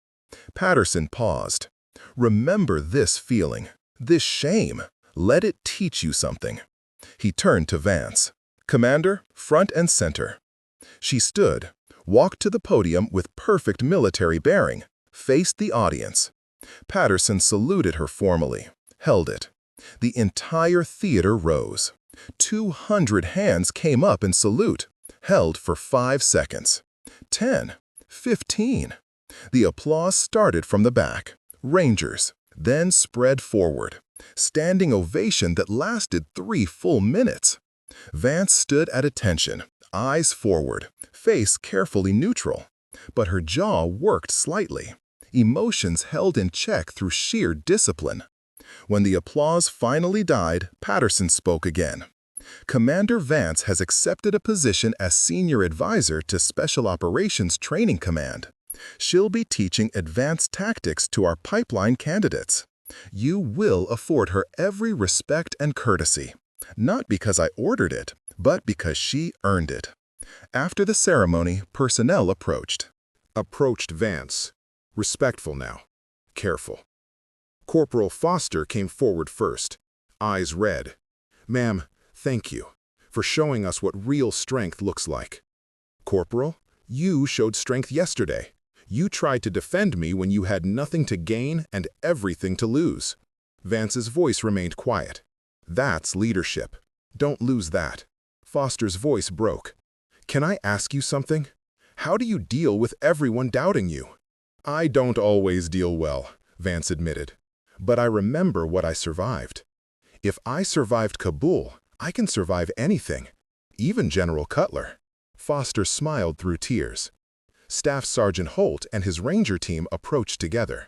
Patterson paused. Remember this feeling, this shame. Let it teach you something. He turned to Vance. Commander, front and center. She stood, walked to the podium with perfect military bearing, faced the audience. Patterson saluted her formally, held it. The entire theater rose. 200 hands came up in salute, held for 5 seconds. 10, 15. The applause started from the back. Rangers, then spread forward. Standing ovation that lasted 3 full minutes. Vance stood at attention, eyes forward, face carefully neutral. But her jaw worked slightly. Emotions held in check through sheer discipline. When the applause finally died, Patterson spoke again. Commander Vance has accepted a position as Senior Advisor to Special Operations Training Command. She'll be teaching advanced tactics to our pipeline candidates. You will afford her every respect and courtesy, not because I ordered it, but because she earned it. After the ceremony, personnel approached. Approached Vance. Respectful now. Careful. Corporal Foster came forward first, eyes red. Ma'am, thank you for showing us what real strength looks like. Corporal, you showed strength yesterday. You tried to defend me when you had nothing to gain and everything to lose. Vance's voice remained quiet. That's leadership. Don't lose that. Foster's voice broke. Can I ask you something? How do you deal with everyone doubting you? I don't always deal well, Vance admitted. But I remember what I survived. If I survived Kabul, I can survive anything, even General Cutler. Foster smiled through tears. Staff Sergeant Holt and his ranger team approached together.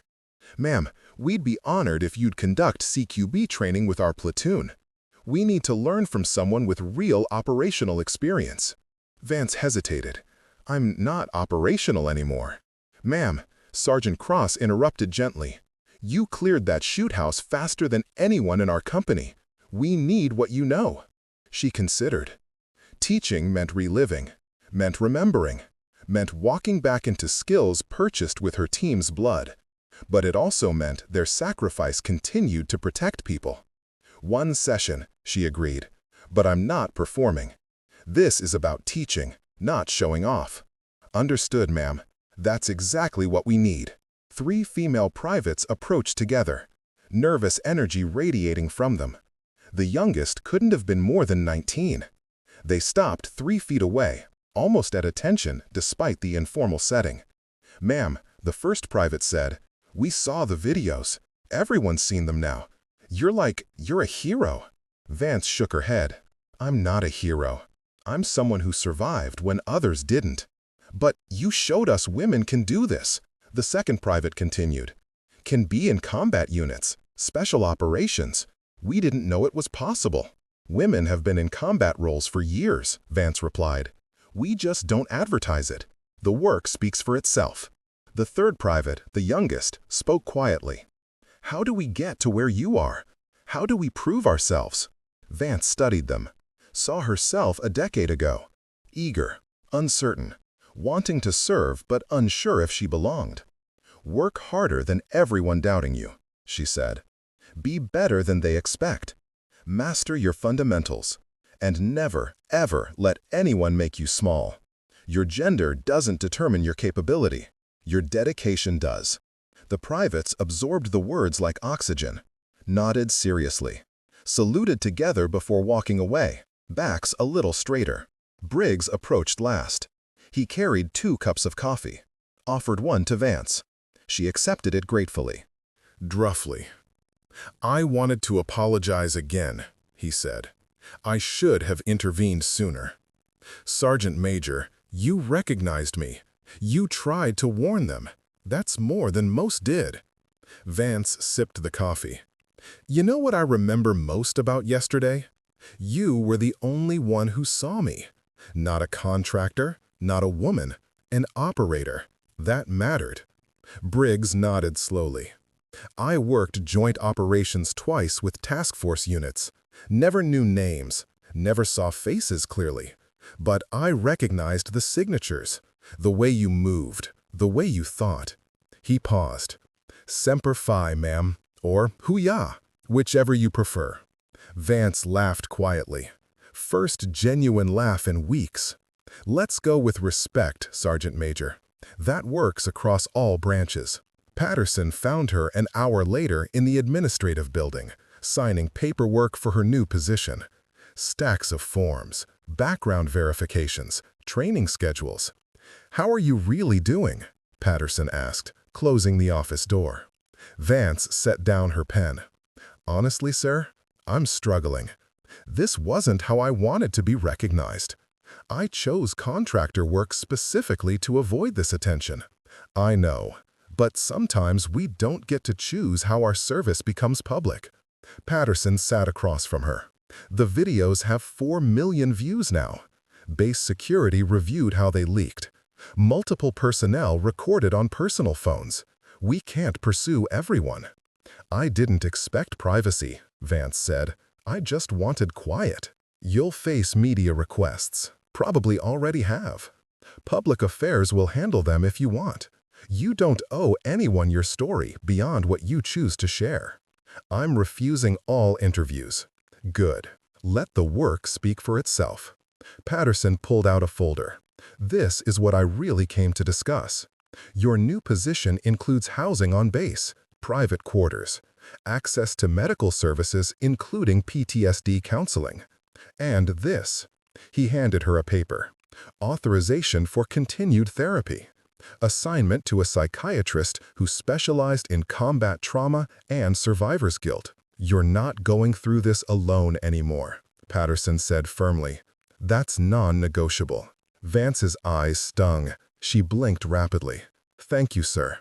Ma'am, we'd be honored if you'd conduct CQB training with our platoon. We need to learn from someone with real operational experience. Vance hesitated. I'm not operational anymore. Ma'am, Sergeant Cross interrupted gently. You cleared that shoot house faster than anyone in our company. We need what you know. She considered. Teaching meant reliving, meant remembering, meant walking back into skills purchased with her team's blood. But it also meant their sacrifice continued to protect people. One session, she agreed, but I'm not performing. This is about teaching, not showing off. Understood, ma'am. That's exactly what we need. 3 female privates approached together, nervous energy radiating from them. The youngest couldn't have been more than 19. They stopped 3 feet away, almost at attention despite the informal setting. Ma'am, the first private said, we saw the videos. Everyone's seen them now. You're a hero. Vance shook her head. I'm not a hero. I'm someone who survived when others didn't. But you showed us women can do this, the second private continued. Can be in combat units, special operations. We didn't know it was possible. Women have been in combat roles for years, Vance replied. We just don't advertise it. The work speaks for itself. The third private, the youngest, spoke quietly. How do we get to where you are? How do we prove ourselves? Vance studied them. Saw herself a decade ago. Eager, uncertain, wanting to serve but unsure if she belonged. Work harder than everyone doubting you, she said. Be better than they expect. Master your fundamentals. And never, ever let anyone make you small. Your gender doesn't determine your capability. Your dedication does. The privates absorbed the words like oxygen, nodded seriously, saluted together before walking away, backs a little straighter. Briggs approached last. He carried 2 cups of coffee, offered one to Vance. She accepted it gratefully. Druffly. I wanted to apologize again, he said. I should have intervened sooner. Sergeant Major, you recognized me. You tried to warn them. That's more than most did. Vance sipped the coffee. You know what I remember most about yesterday? You were the only one who saw me. Not a contractor, not a woman, an operator. That mattered. Briggs nodded slowly. I worked joint operations twice with task force units. Never knew names, never saw faces clearly. But I recognized the signatures, the way you moved, the way you thought. He paused. Semper Fi, ma'am, or Hoo-yah, whichever you prefer. Vance laughed quietly. First genuine laugh in weeks. Let's go with respect, Sergeant Major. That works across all branches. Patterson found her an hour later in the administrative building, signing paperwork for her new position. Stacks of forms, background verifications, training schedules. How are you really doing? Patterson asked, closing the office door. Vance set down her pen. Honestly, sir, I'm struggling. This wasn't how I wanted to be recognized. I chose contractor work specifically to avoid this attention. I know, but sometimes we don't get to choose how our service becomes public. Patterson sat across from her. The videos have 4 million views now. Base security reviewed how they leaked. Multiple personnel recorded on personal phones. We can't pursue everyone. I didn't expect privacy, Vance said. I just wanted quiet. You'll face media requests. Probably already have. Public affairs will handle them if you want. You don't owe anyone your story beyond what you choose to share. I'm refusing all interviews. Good. Let the work speak for itself. Patterson pulled out a folder. This is what I really came to discuss. Your new position includes housing on base, private quarters, access to medical services including PTSD counseling. And this. He handed her a paper. Authorization for continued therapy. Assignment to a psychiatrist who specialized in combat trauma and survivor's guilt. You're not going through this alone anymore, Patterson said firmly. That's non-negotiable. Vance's eyes stung. She blinked rapidly. Thank you, sir.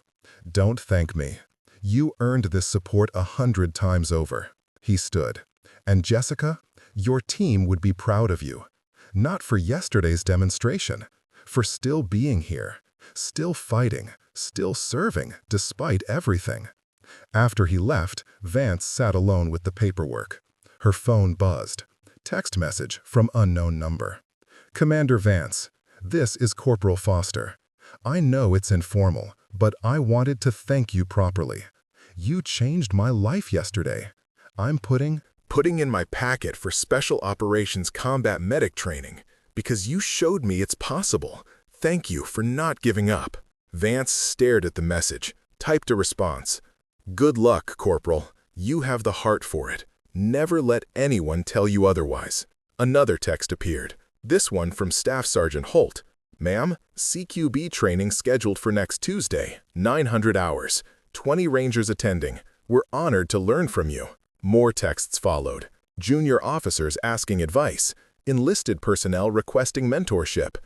Don't thank me. You earned this support 100 times over. He stood. And Jessica, your team would be proud of you. Not for yesterday's demonstration, for still being here, still fighting, still serving, despite everything. After he left, Vance sat alone with the paperwork. Her phone buzzed. Text message from unknown number. Commander Vance, this is Corporal Foster. I know it's informal, but I wanted to thank you properly. You changed my life yesterday. I'm putting in my packet for Special Operations Combat Medic training because you showed me it's possible. Thank you for not giving up. Vance stared at the message, typed a response. Good luck, Corporal. You have the heart for it. Never let anyone tell you otherwise. Another text appeared, this one from Staff Sergeant Holt. Ma'am, CQB training scheduled for next Tuesday, 900 hours, 20 Rangers attending. We're honored to learn from you. More texts followed. Junior officers asking advice. Enlisted personnel requesting mentorship.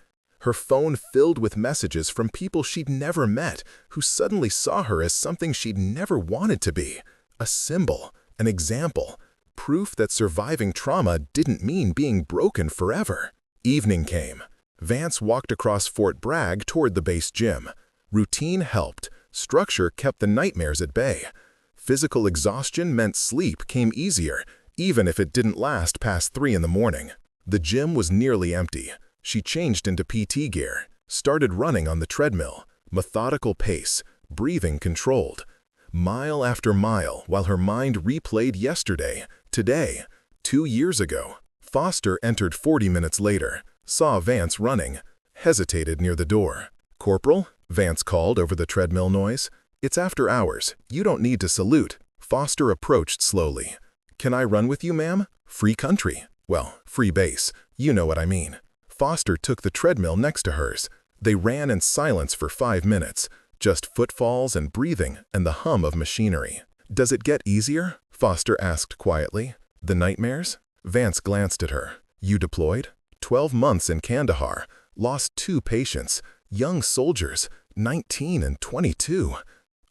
Her phone filled with messages from people she'd never met who suddenly saw her as something she'd never wanted to be. A symbol, an example, proof that surviving trauma didn't mean being broken forever. Evening came. Vance walked across Fort Bragg toward the base gym. Routine helped. Structure kept the nightmares at bay. Physical exhaustion meant sleep came easier, even if it didn't last past 3 in the morning. The gym was nearly empty. She changed into PT gear, started running on the treadmill, methodical pace, breathing controlled. Mile after mile while her mind replayed yesterday, today, 2 years ago. Foster entered 40 minutes later, saw Vance running, hesitated near the door. Corporal, Vance called over the treadmill noise. It's after hours. You don't need to salute. Foster approached slowly. Can I run with you, ma'am? Free country. Well, free base. You know what I mean. Foster took the treadmill next to hers. They ran in silence for 5 minutes, just footfalls and breathing and the hum of machinery. Does it get easier? Foster asked quietly. The nightmares? Vance glanced at her. You deployed? 12 months in Kandahar. Lost 2 patients. Young soldiers, 19 and 22.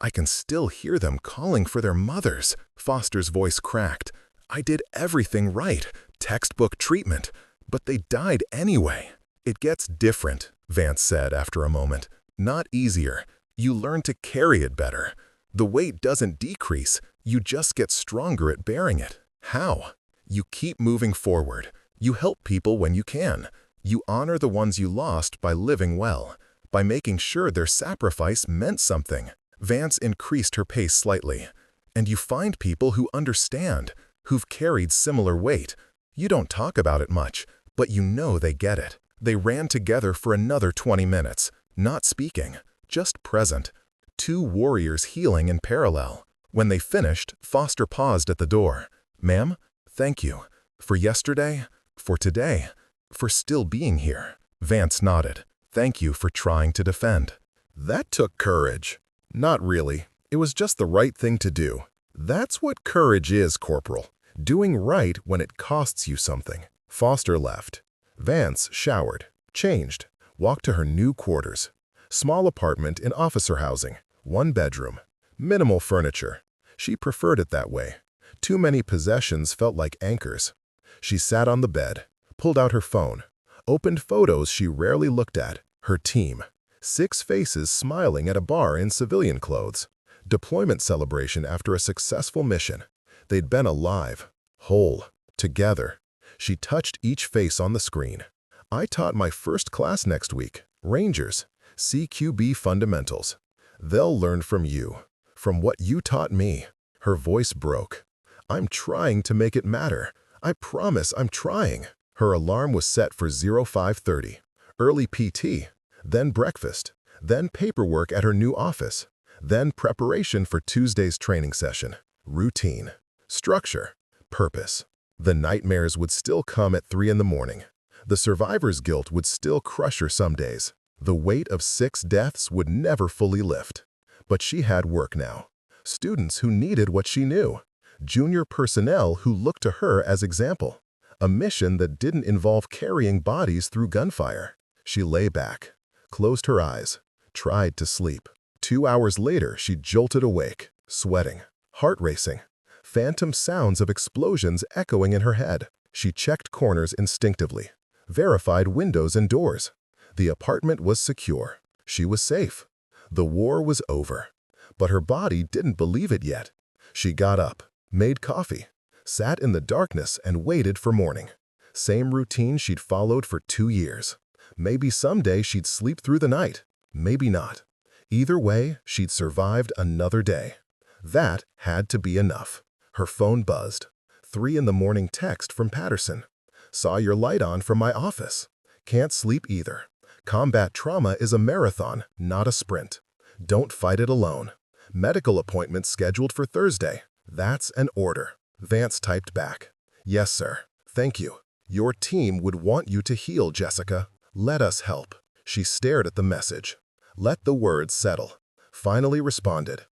I can still hear them calling for their mothers. Foster's voice cracked. I did everything right. Textbook treatment. But they died anyway. It gets different, Vance said after a moment. Not easier. You learn to carry it better. The weight doesn't decrease. You just get stronger at bearing it. How? You keep moving forward. You help people when you can. You honor the ones you lost by living well, by making sure their sacrifice meant something. Vance increased her pace slightly. And you find people who understand, who've carried similar weight. You don't talk about it much, but you know they get it. They ran together for another 20 minutes, not speaking, just present. 2 warriors healing in parallel. When they finished, Foster paused at the door. Ma'am, thank you. For yesterday, for today, for still being here. Vance nodded. Thank you for trying to defend. That took courage. Not really. It was just the right thing to do. That's what courage is, Corporal. Doing right when it costs you something. Foster left. Vance showered, changed, walked to her new quarters. Small apartment in officer housing, 1 bedroom, minimal furniture. She preferred it that way. Too many possessions felt like anchors. She sat on the bed, pulled out her phone, opened photos she rarely looked at, her team. 6 faces smiling at a bar in civilian clothes. Deployment celebration after a successful mission. They'd been alive, whole, together. She touched each face on the screen. I taught my first class next week, Rangers, CQB fundamentals. They'll learn from you, from what you taught me. Her voice broke. I'm trying to make it matter. I promise I'm trying. Her alarm was set for 05:30. Early PT, then breakfast, then paperwork at her new office, then preparation for Tuesday's training session. Routine, structure, purpose. The nightmares would still come at 3 in the morning. The survivor's guilt would still crush her some days. The weight of 6 deaths would never fully lift. But she had work now. Students who needed what she knew. Junior personnel who looked to her as example. A mission that didn't involve carrying bodies through gunfire. She lay back, closed her eyes, tried to sleep. 2 hours later, she jolted awake, sweating, heart racing. Phantom sounds of explosions echoing in her head. She checked corners instinctively, verified windows and doors. The apartment was secure. She was safe. The war was over. But her body didn't believe it yet. She got up, made coffee, sat in the darkness and waited for morning. Same routine she'd followed for 2 years. Maybe someday she'd sleep through the night. Maybe not. Either way, she'd survived another day. That had to be enough. Her phone buzzed. 3 in the morning text from Patterson. Saw your light on from my office. Can't sleep either. Combat trauma is a marathon, not a sprint. Don't fight it alone. Medical appointment scheduled for Thursday. That's an order. Vance typed back. Yes, sir. Thank you. Your team would want you to heal, Jessica. Let us help. She stared at the message. Let the words settle. Finally responded.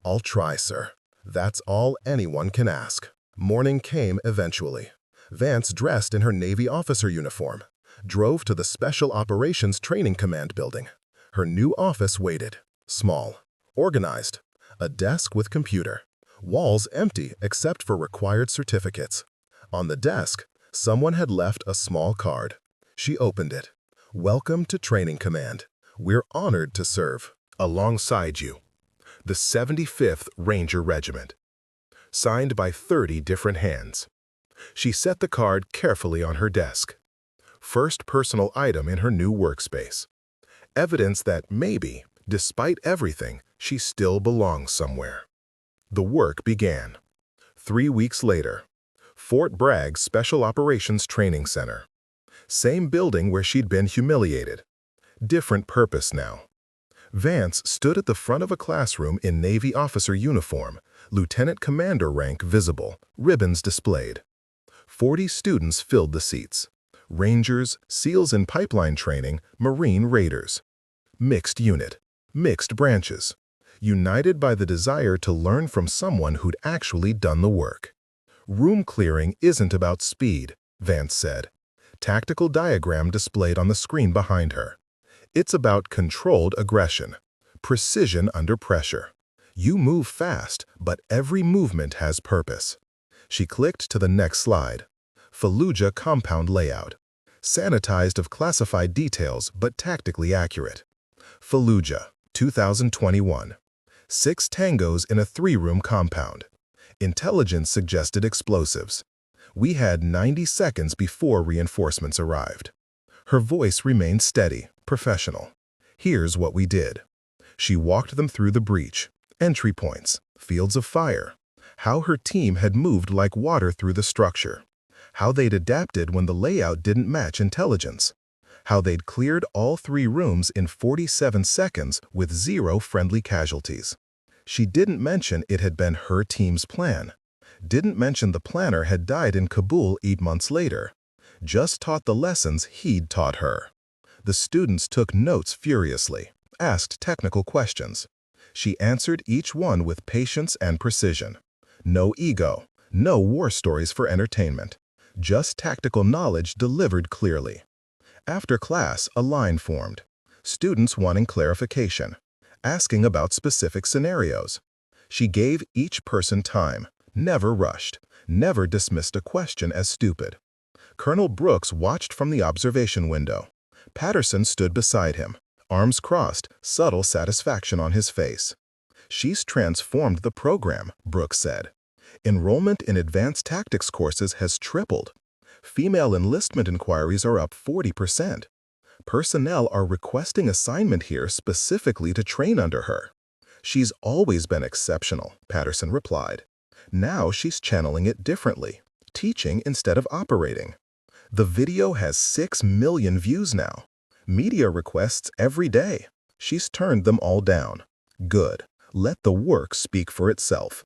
I'll try, sir. That's all anyone can ask. Morning came eventually. Vance, dressed in her Navy officer uniform, drove to the Special Operations Training Command building. Her new office waited. Small. Organized. A desk with computer. Walls empty except for required certificates. On the desk, someone had left a small card. She opened it. Welcome to Training Command. We're honored to serve. Alongside you. The 75th Ranger Regiment. Signed by 30 different hands. She set the card carefully on her desk. First personal item in her new workspace. Evidence that maybe, despite everything, she still belongs somewhere. The work began. 3 weeks later. Fort Bragg Special Operations Training Center. Same building where she'd been humiliated. Different purpose now. Vance stood at the front of a classroom in Navy officer uniform, lieutenant commander rank visible, ribbons displayed. 40 students filled the seats. Rangers, SEALs in pipeline training, Marine Raiders. Mixed unit. Mixed branches. United by the desire to learn from someone who'd actually done the work. Room clearing isn't about speed, Vance said. Tactical diagram displayed on the screen behind her. It's about controlled aggression. Precision under pressure. You move fast, but every movement has purpose. She clicked to the next slide. Fallujah compound layout. Sanitized of classified details, but tactically accurate. Fallujah, 2021. 6 tangos in a 3-room compound. Intelligence suggested explosives. We had 90 seconds before reinforcements arrived. Her voice remained steady, professional. Here's what we did. She walked them through the breach, entry points, fields of fire, how her team had moved like water through the structure, how they'd adapted when the layout didn't match intelligence, how they'd cleared all 3 rooms in 47 seconds with 0 friendly casualties. She didn't mention it had been her team's plan. Didn't mention the planner had died in Kabul 8 months later. Just taught the lessons he'd taught her. The students took notes furiously, asked technical questions. She answered each one with patience and precision. No ego, no war stories for entertainment. Just tactical knowledge delivered clearly. After class, a line formed. Students wanting clarification, asking about specific scenarios. She gave each person time, never rushed, never dismissed a question as stupid. Colonel Brooks watched from the observation window. Patterson stood beside him, arms crossed, subtle satisfaction on his face. She's transformed the program, Brooks said. Enrollment in advanced tactics courses has tripled. Female enlistment inquiries are up 40%. Personnel are requesting assignment here specifically to train under her. She's always been exceptional, Patterson replied. Now she's channeling it differently, teaching instead of operating. The video has 6 million views now. Media requests every day. She's turned them all down. Good. Let the work speak for itself.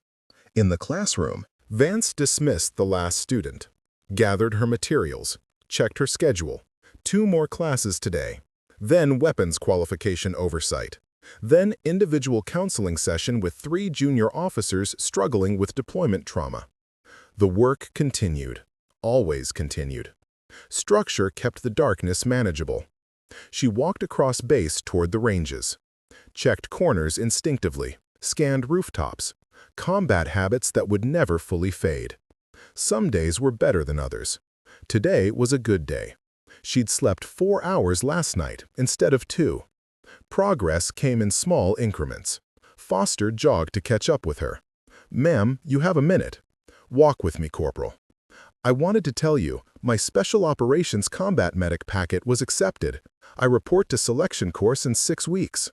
In the classroom, Vance dismissed the last student, gathered her materials, checked her schedule. 2 more classes today. Then weapons qualification oversight. Then individual counseling session with 3 junior officers struggling with deployment trauma. The work continued. Always continued. Structure kept the darkness manageable. She walked across base toward the ranges. Checked corners instinctively, scanned rooftops. Combat habits that would never fully fade. Some days were better than others. Today was a good day. She'd slept 4 hours last night instead of 2. Progress came in small increments. Foster jogged to catch up with her. "Ma'am, you have a minute." "Walk with me, Corporal." "I wanted to tell you, my Special Operations Combat Medic packet was accepted. I report to selection course in 6 weeks."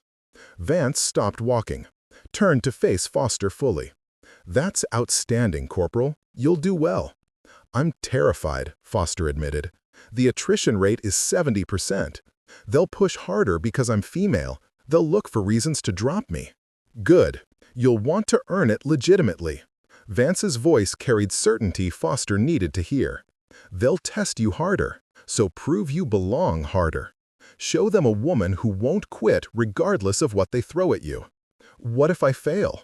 Vance stopped walking, turned to face Foster fully. "That's outstanding, Corporal. You'll do well." "I'm terrified," Foster admitted. "The attrition rate is 70%. They'll push harder because I'm female. They'll look for reasons to drop me." "Good. You'll want to earn it legitimately." Vance's voice carried certainty Foster needed to hear. "They'll test you harder, so prove you belong harder. Show them a woman who won't quit regardless of what they throw at you." "What if I fail?"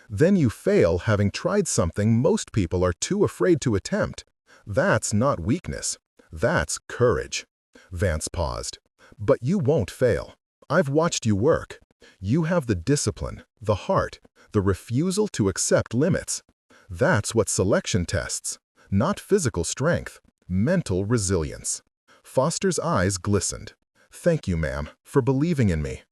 "Then you fail having tried something most people are too afraid to attempt. That's not weakness. That's courage." Vance paused. "But you won't fail. I've watched you work. You have the discipline, the heart, the refusal to accept limits. That's what selection tests. Not physical strength, mental resilience." Foster's eyes glistened. "Thank you, ma'am, for believing in me."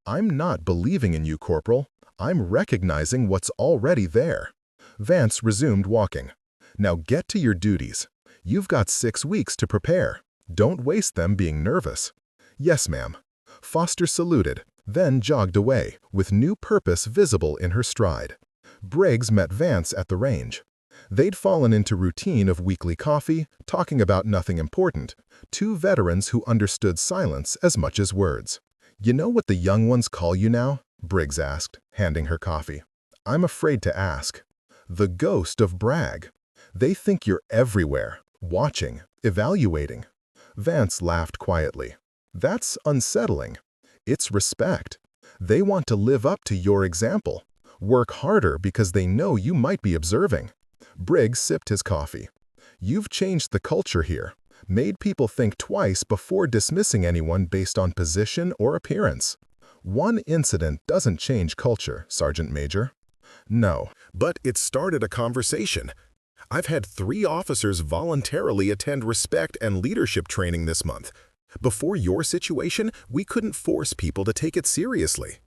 "I'm not believing in you, Corporal. I'm recognizing what's already there." Vance resumed walking. "Now get to your duties. You've got 6 weeks to prepare. Don't waste them being nervous." "Yes, ma'am." Foster saluted, then jogged away, with new purpose visible in her stride. Briggs met Vance at the range. They'd fallen into routine of weekly coffee, talking about nothing important, 2 veterans who understood silence as much as words. "You know what the young ones call you now?" Briggs asked, handing her coffee. "I'm afraid to ask." "The ghost of Bragg. They think you're everywhere, watching, evaluating." Vance laughed quietly. "That's unsettling. It's respect. They want to live up to your example. Work harder because they know you might be observing." Briggs sipped his coffee. "You've changed the culture here, made people think twice before dismissing anyone based on position or appearance. One incident doesn't change culture, Sergeant Major." "No, but it started a conversation. I've had 3 officers voluntarily attend respect and leadership training this month. Before your situation, we couldn't force people to take it seriously."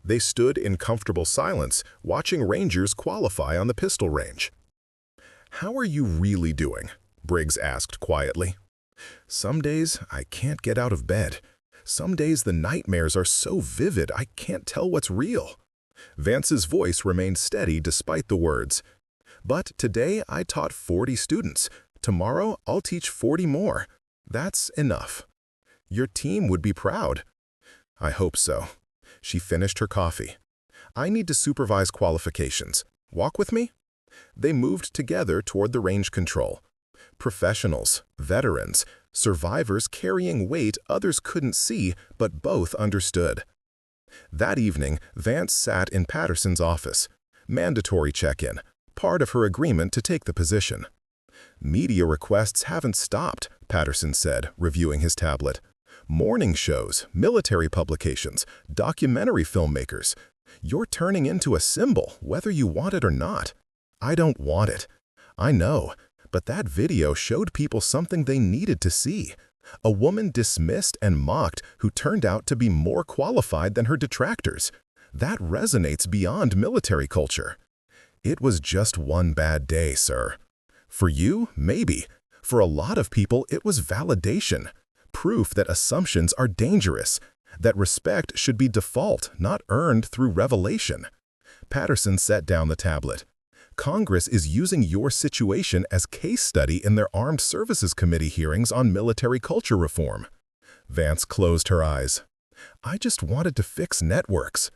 They stood in comfortable silence, watching Rangers qualify on the pistol range. "How are you really doing?" Briggs asked quietly. "Some days I can't get out of bed. Some days the nightmares are so vivid I can't tell what's real." Vance's voice remained steady despite the words. "But today I taught 40 students. Tomorrow I'll teach 40 more. That's enough." "Your team would be proud." "I hope so." She finished her coffee. "I need to supervise qualifications. Walk with me?" They moved together toward the range control. Professionals, veterans, survivors carrying weight others couldn't see but both understood. That evening, Vance sat in Patterson's office. Mandatory check-in, part of her agreement to take the position. "Media requests haven't stopped," Patterson said, reviewing his tablet. "Morning shows, military publications, documentary filmmakers. You're turning into a symbol, whether you want it or not." "I don't want it." "I know, but that video showed people something they needed to see. A woman dismissed and mocked who turned out to be more qualified than her detractors. That resonates beyond military culture." "It was just one bad day, sir." "For you, maybe. For a lot of people, it was validation. Proof that assumptions are dangerous, that respect should be default, not earned through revelation." Patterson set down the tablet. Congress is using your situation as case study in their Armed Services Committee hearings on military culture reform. Vance closed her eyes. I just wanted to fix networks.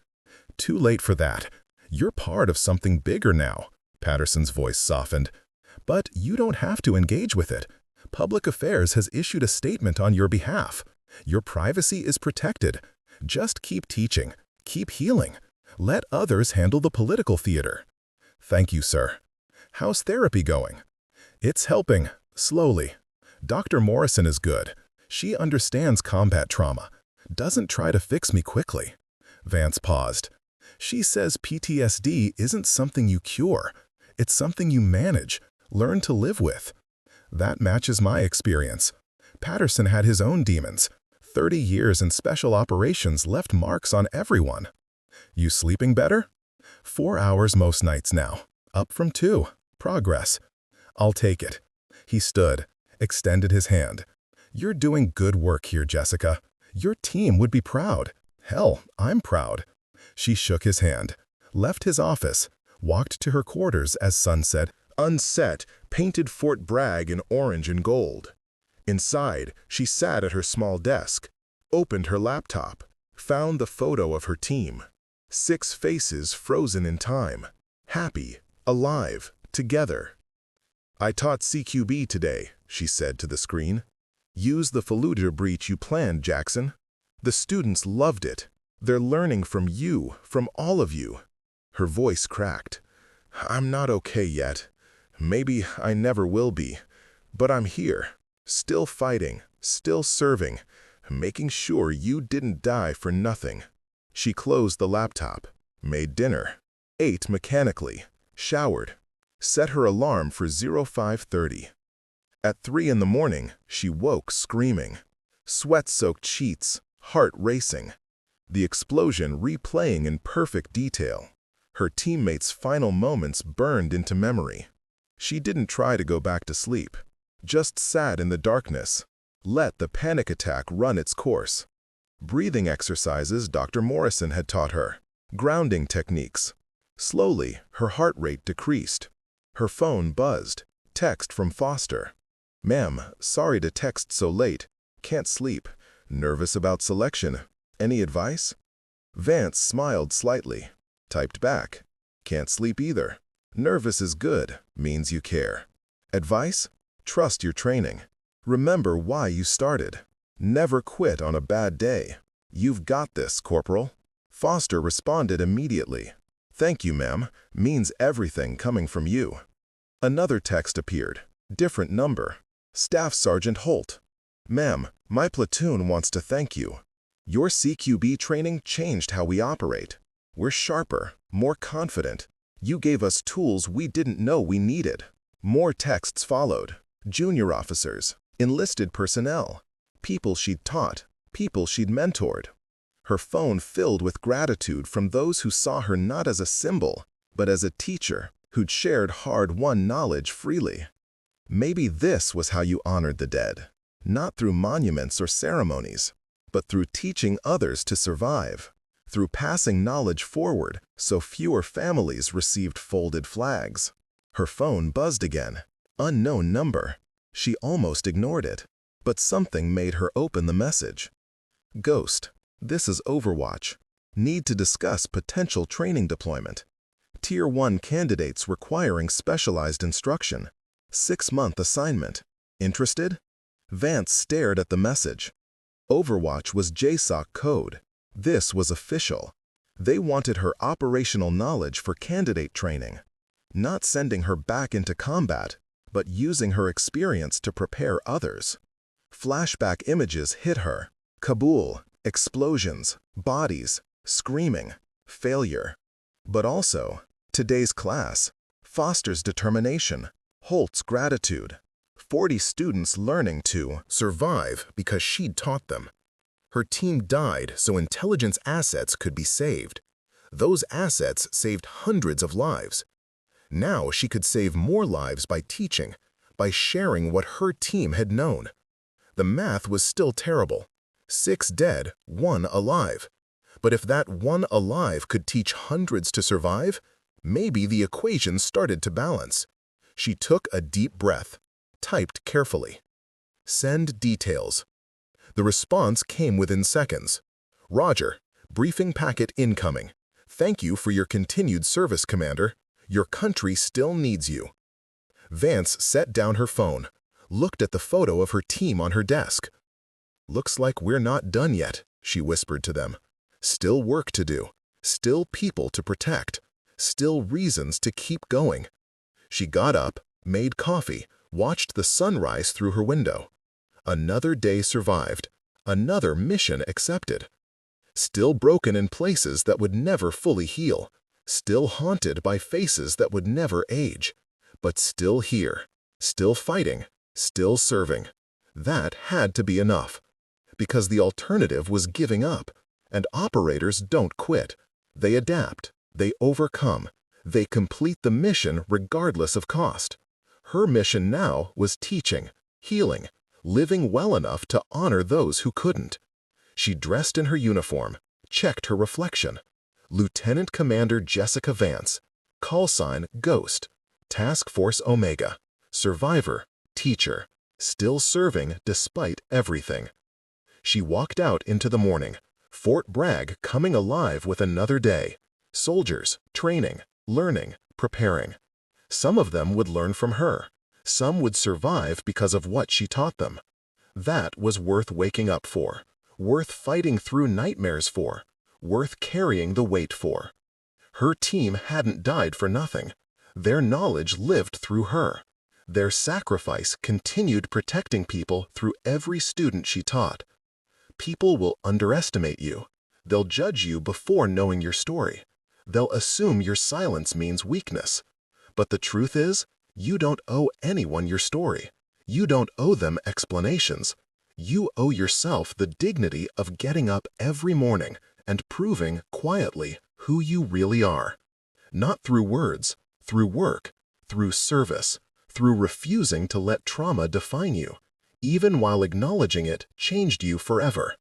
Too late for that. You're part of something bigger now. Patterson's voice softened. But you don't have to engage with it. Public Affairs has issued a statement on your behalf. Your privacy is protected. Just keep teaching. Keep healing. Let others handle the political theater. Thank you, sir. How's therapy going? It's helping, slowly. Dr. Morrison is good. She understands combat trauma. Doesn't try to fix me quickly. Vance paused. She says PTSD isn't something you cure. It's something you manage, learn to live with. That matches my experience. Patterson had his own demons. 30 years in special operations left marks on everyone. You sleeping better? 4 hours most nights now. Up from 2. Progress. I'll take it. He stood, extended his hand. You're doing good work here, Jessica. Your team would be proud. Hell, I'm proud. She shook his hand, left his office, walked to her quarters as sunset, unset, painted Fort Bragg in orange and gold. Inside, she sat at her small desk, opened her laptop, found the photo of her team. 6 faces frozen in time, happy, alive, together. I taught CQB today, she said to the screen. Use the Fallujah breach you planned, Jackson. The students loved it. They're learning from you, from all of you. Her voice cracked. I'm not okay yet. Maybe I never will be. But I'm here, still fighting, still serving, making sure you didn't die for nothing. She closed the laptop, made dinner, ate mechanically, showered, set her alarm for 05:30. At 3 in the morning, she woke screaming. Sweat-soaked sheets, heart racing. The explosion replaying in perfect detail. Her teammates' final moments burned into memory. She didn't try to go back to sleep, just sat in the darkness, let the panic attack run its course. Breathing exercises Dr. Morrison had taught her, grounding techniques. Slowly, her heart rate decreased. Her phone buzzed, text from Foster. Ma'am, sorry to text so late. Can't sleep. Nervous about selection. Any advice? Vance smiled slightly. Typed back. Can't sleep either. Nervous is good, means you care. Advice? Trust your training. Remember why you started. Never quit on a bad day. You've got this, Corporal. Foster responded immediately. Thank you, ma'am. Means everything coming from you. Another text appeared. Different number. Staff Sergeant Holt. Ma'am, my platoon wants to thank you. Your CQB training changed how we operate. We're sharper, more confident. You gave us tools we didn't know we needed. More texts followed. Junior officers, enlisted personnel, people she'd taught, people she'd mentored. Her phone filled with gratitude from those who saw her not as a symbol, but as a teacher who'd shared hard-won knowledge freely. Maybe this was how you honored the dead, not through monuments or ceremonies, but through teaching others to survive, through passing knowledge forward so fewer families received folded flags. Her phone buzzed again. Unknown number. She almost ignored it, but something made her open the message. Ghost, this is Overwatch. Need to discuss potential training deployment. Tier 1 candidates requiring specialized instruction. 6-month assignment. Interested? Vance stared at the message. Overwatch was JSOC code. This was official. They wanted her operational knowledge for candidate training. Not sending her back into combat, but using her experience to prepare others. Flashback images hit her. Kabul, explosions, bodies, screaming, failure. But also, today's class, Foster's determination, Holt's gratitude. 40 students learning to survive because she'd taught them. Her team died so intelligence assets could be saved. Those assets saved hundreds of lives. Now she could save more lives by teaching, by sharing what her team had known. The math was still terrible. 6 dead, 1 alive. But if that 1 alive could teach hundreds to survive, Maybe the equation started to balance. She took a deep breath, typed carefully. Send details. The response came within seconds. Roger, briefing packet incoming. Thank you for your continued service, Commander. Your country still needs you. Vance set down her phone, looked at the photo of her team on her desk. Looks like we're not done yet, she whispered to them. Still work to do, still people to protect, still reasons to keep going. She got up, made coffee, watched the sunrise through her window. Another day survived, another mission accepted. Still broken in places that would never fully heal, still haunted by faces that would never age, but still here, still fighting, still serving. That had to be enough, because the alternative was giving up, and operators don't quit. They adapt, they overcome, they complete the mission regardless of cost. Her mission now was teaching, healing, living well enough to honor those who couldn't. She dressed in her uniform, checked her reflection. Lieutenant Commander Jessica Vance, call sign Ghost, Task Force Omega, survivor, teacher, still serving despite everything. She walked out into the morning, Fort Bragg coming alive with another day. Soldiers, training, learning, preparing. Some of them would learn from her. Some would survive because of what she taught them. That was worth waking up for, worth fighting through nightmares for, worth carrying the weight for. Her team hadn't died for nothing. Their knowledge lived through her. Their sacrifice continued protecting people through every student she taught. People will underestimate you. They'll judge you before knowing your story. They'll assume your silence means weakness. But the truth is, you don't owe anyone your story. You don't owe them explanations. You owe yourself the dignity of getting up every morning and proving quietly who you really are. Not through words, through work, through service, through refusing to let trauma define you, even while acknowledging it changed you forever.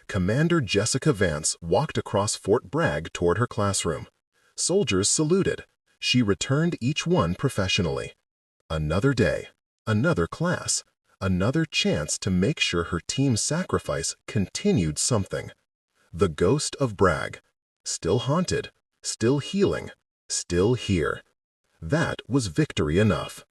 Commander Jessica Vance walked across Fort Bragg toward her classroom. Soldiers saluted. She returned each one professionally. Another day, another class, another chance to make sure her team's sacrifice continued something. The ghost of Bragg, still haunted, still healing, still here. That was victory enough.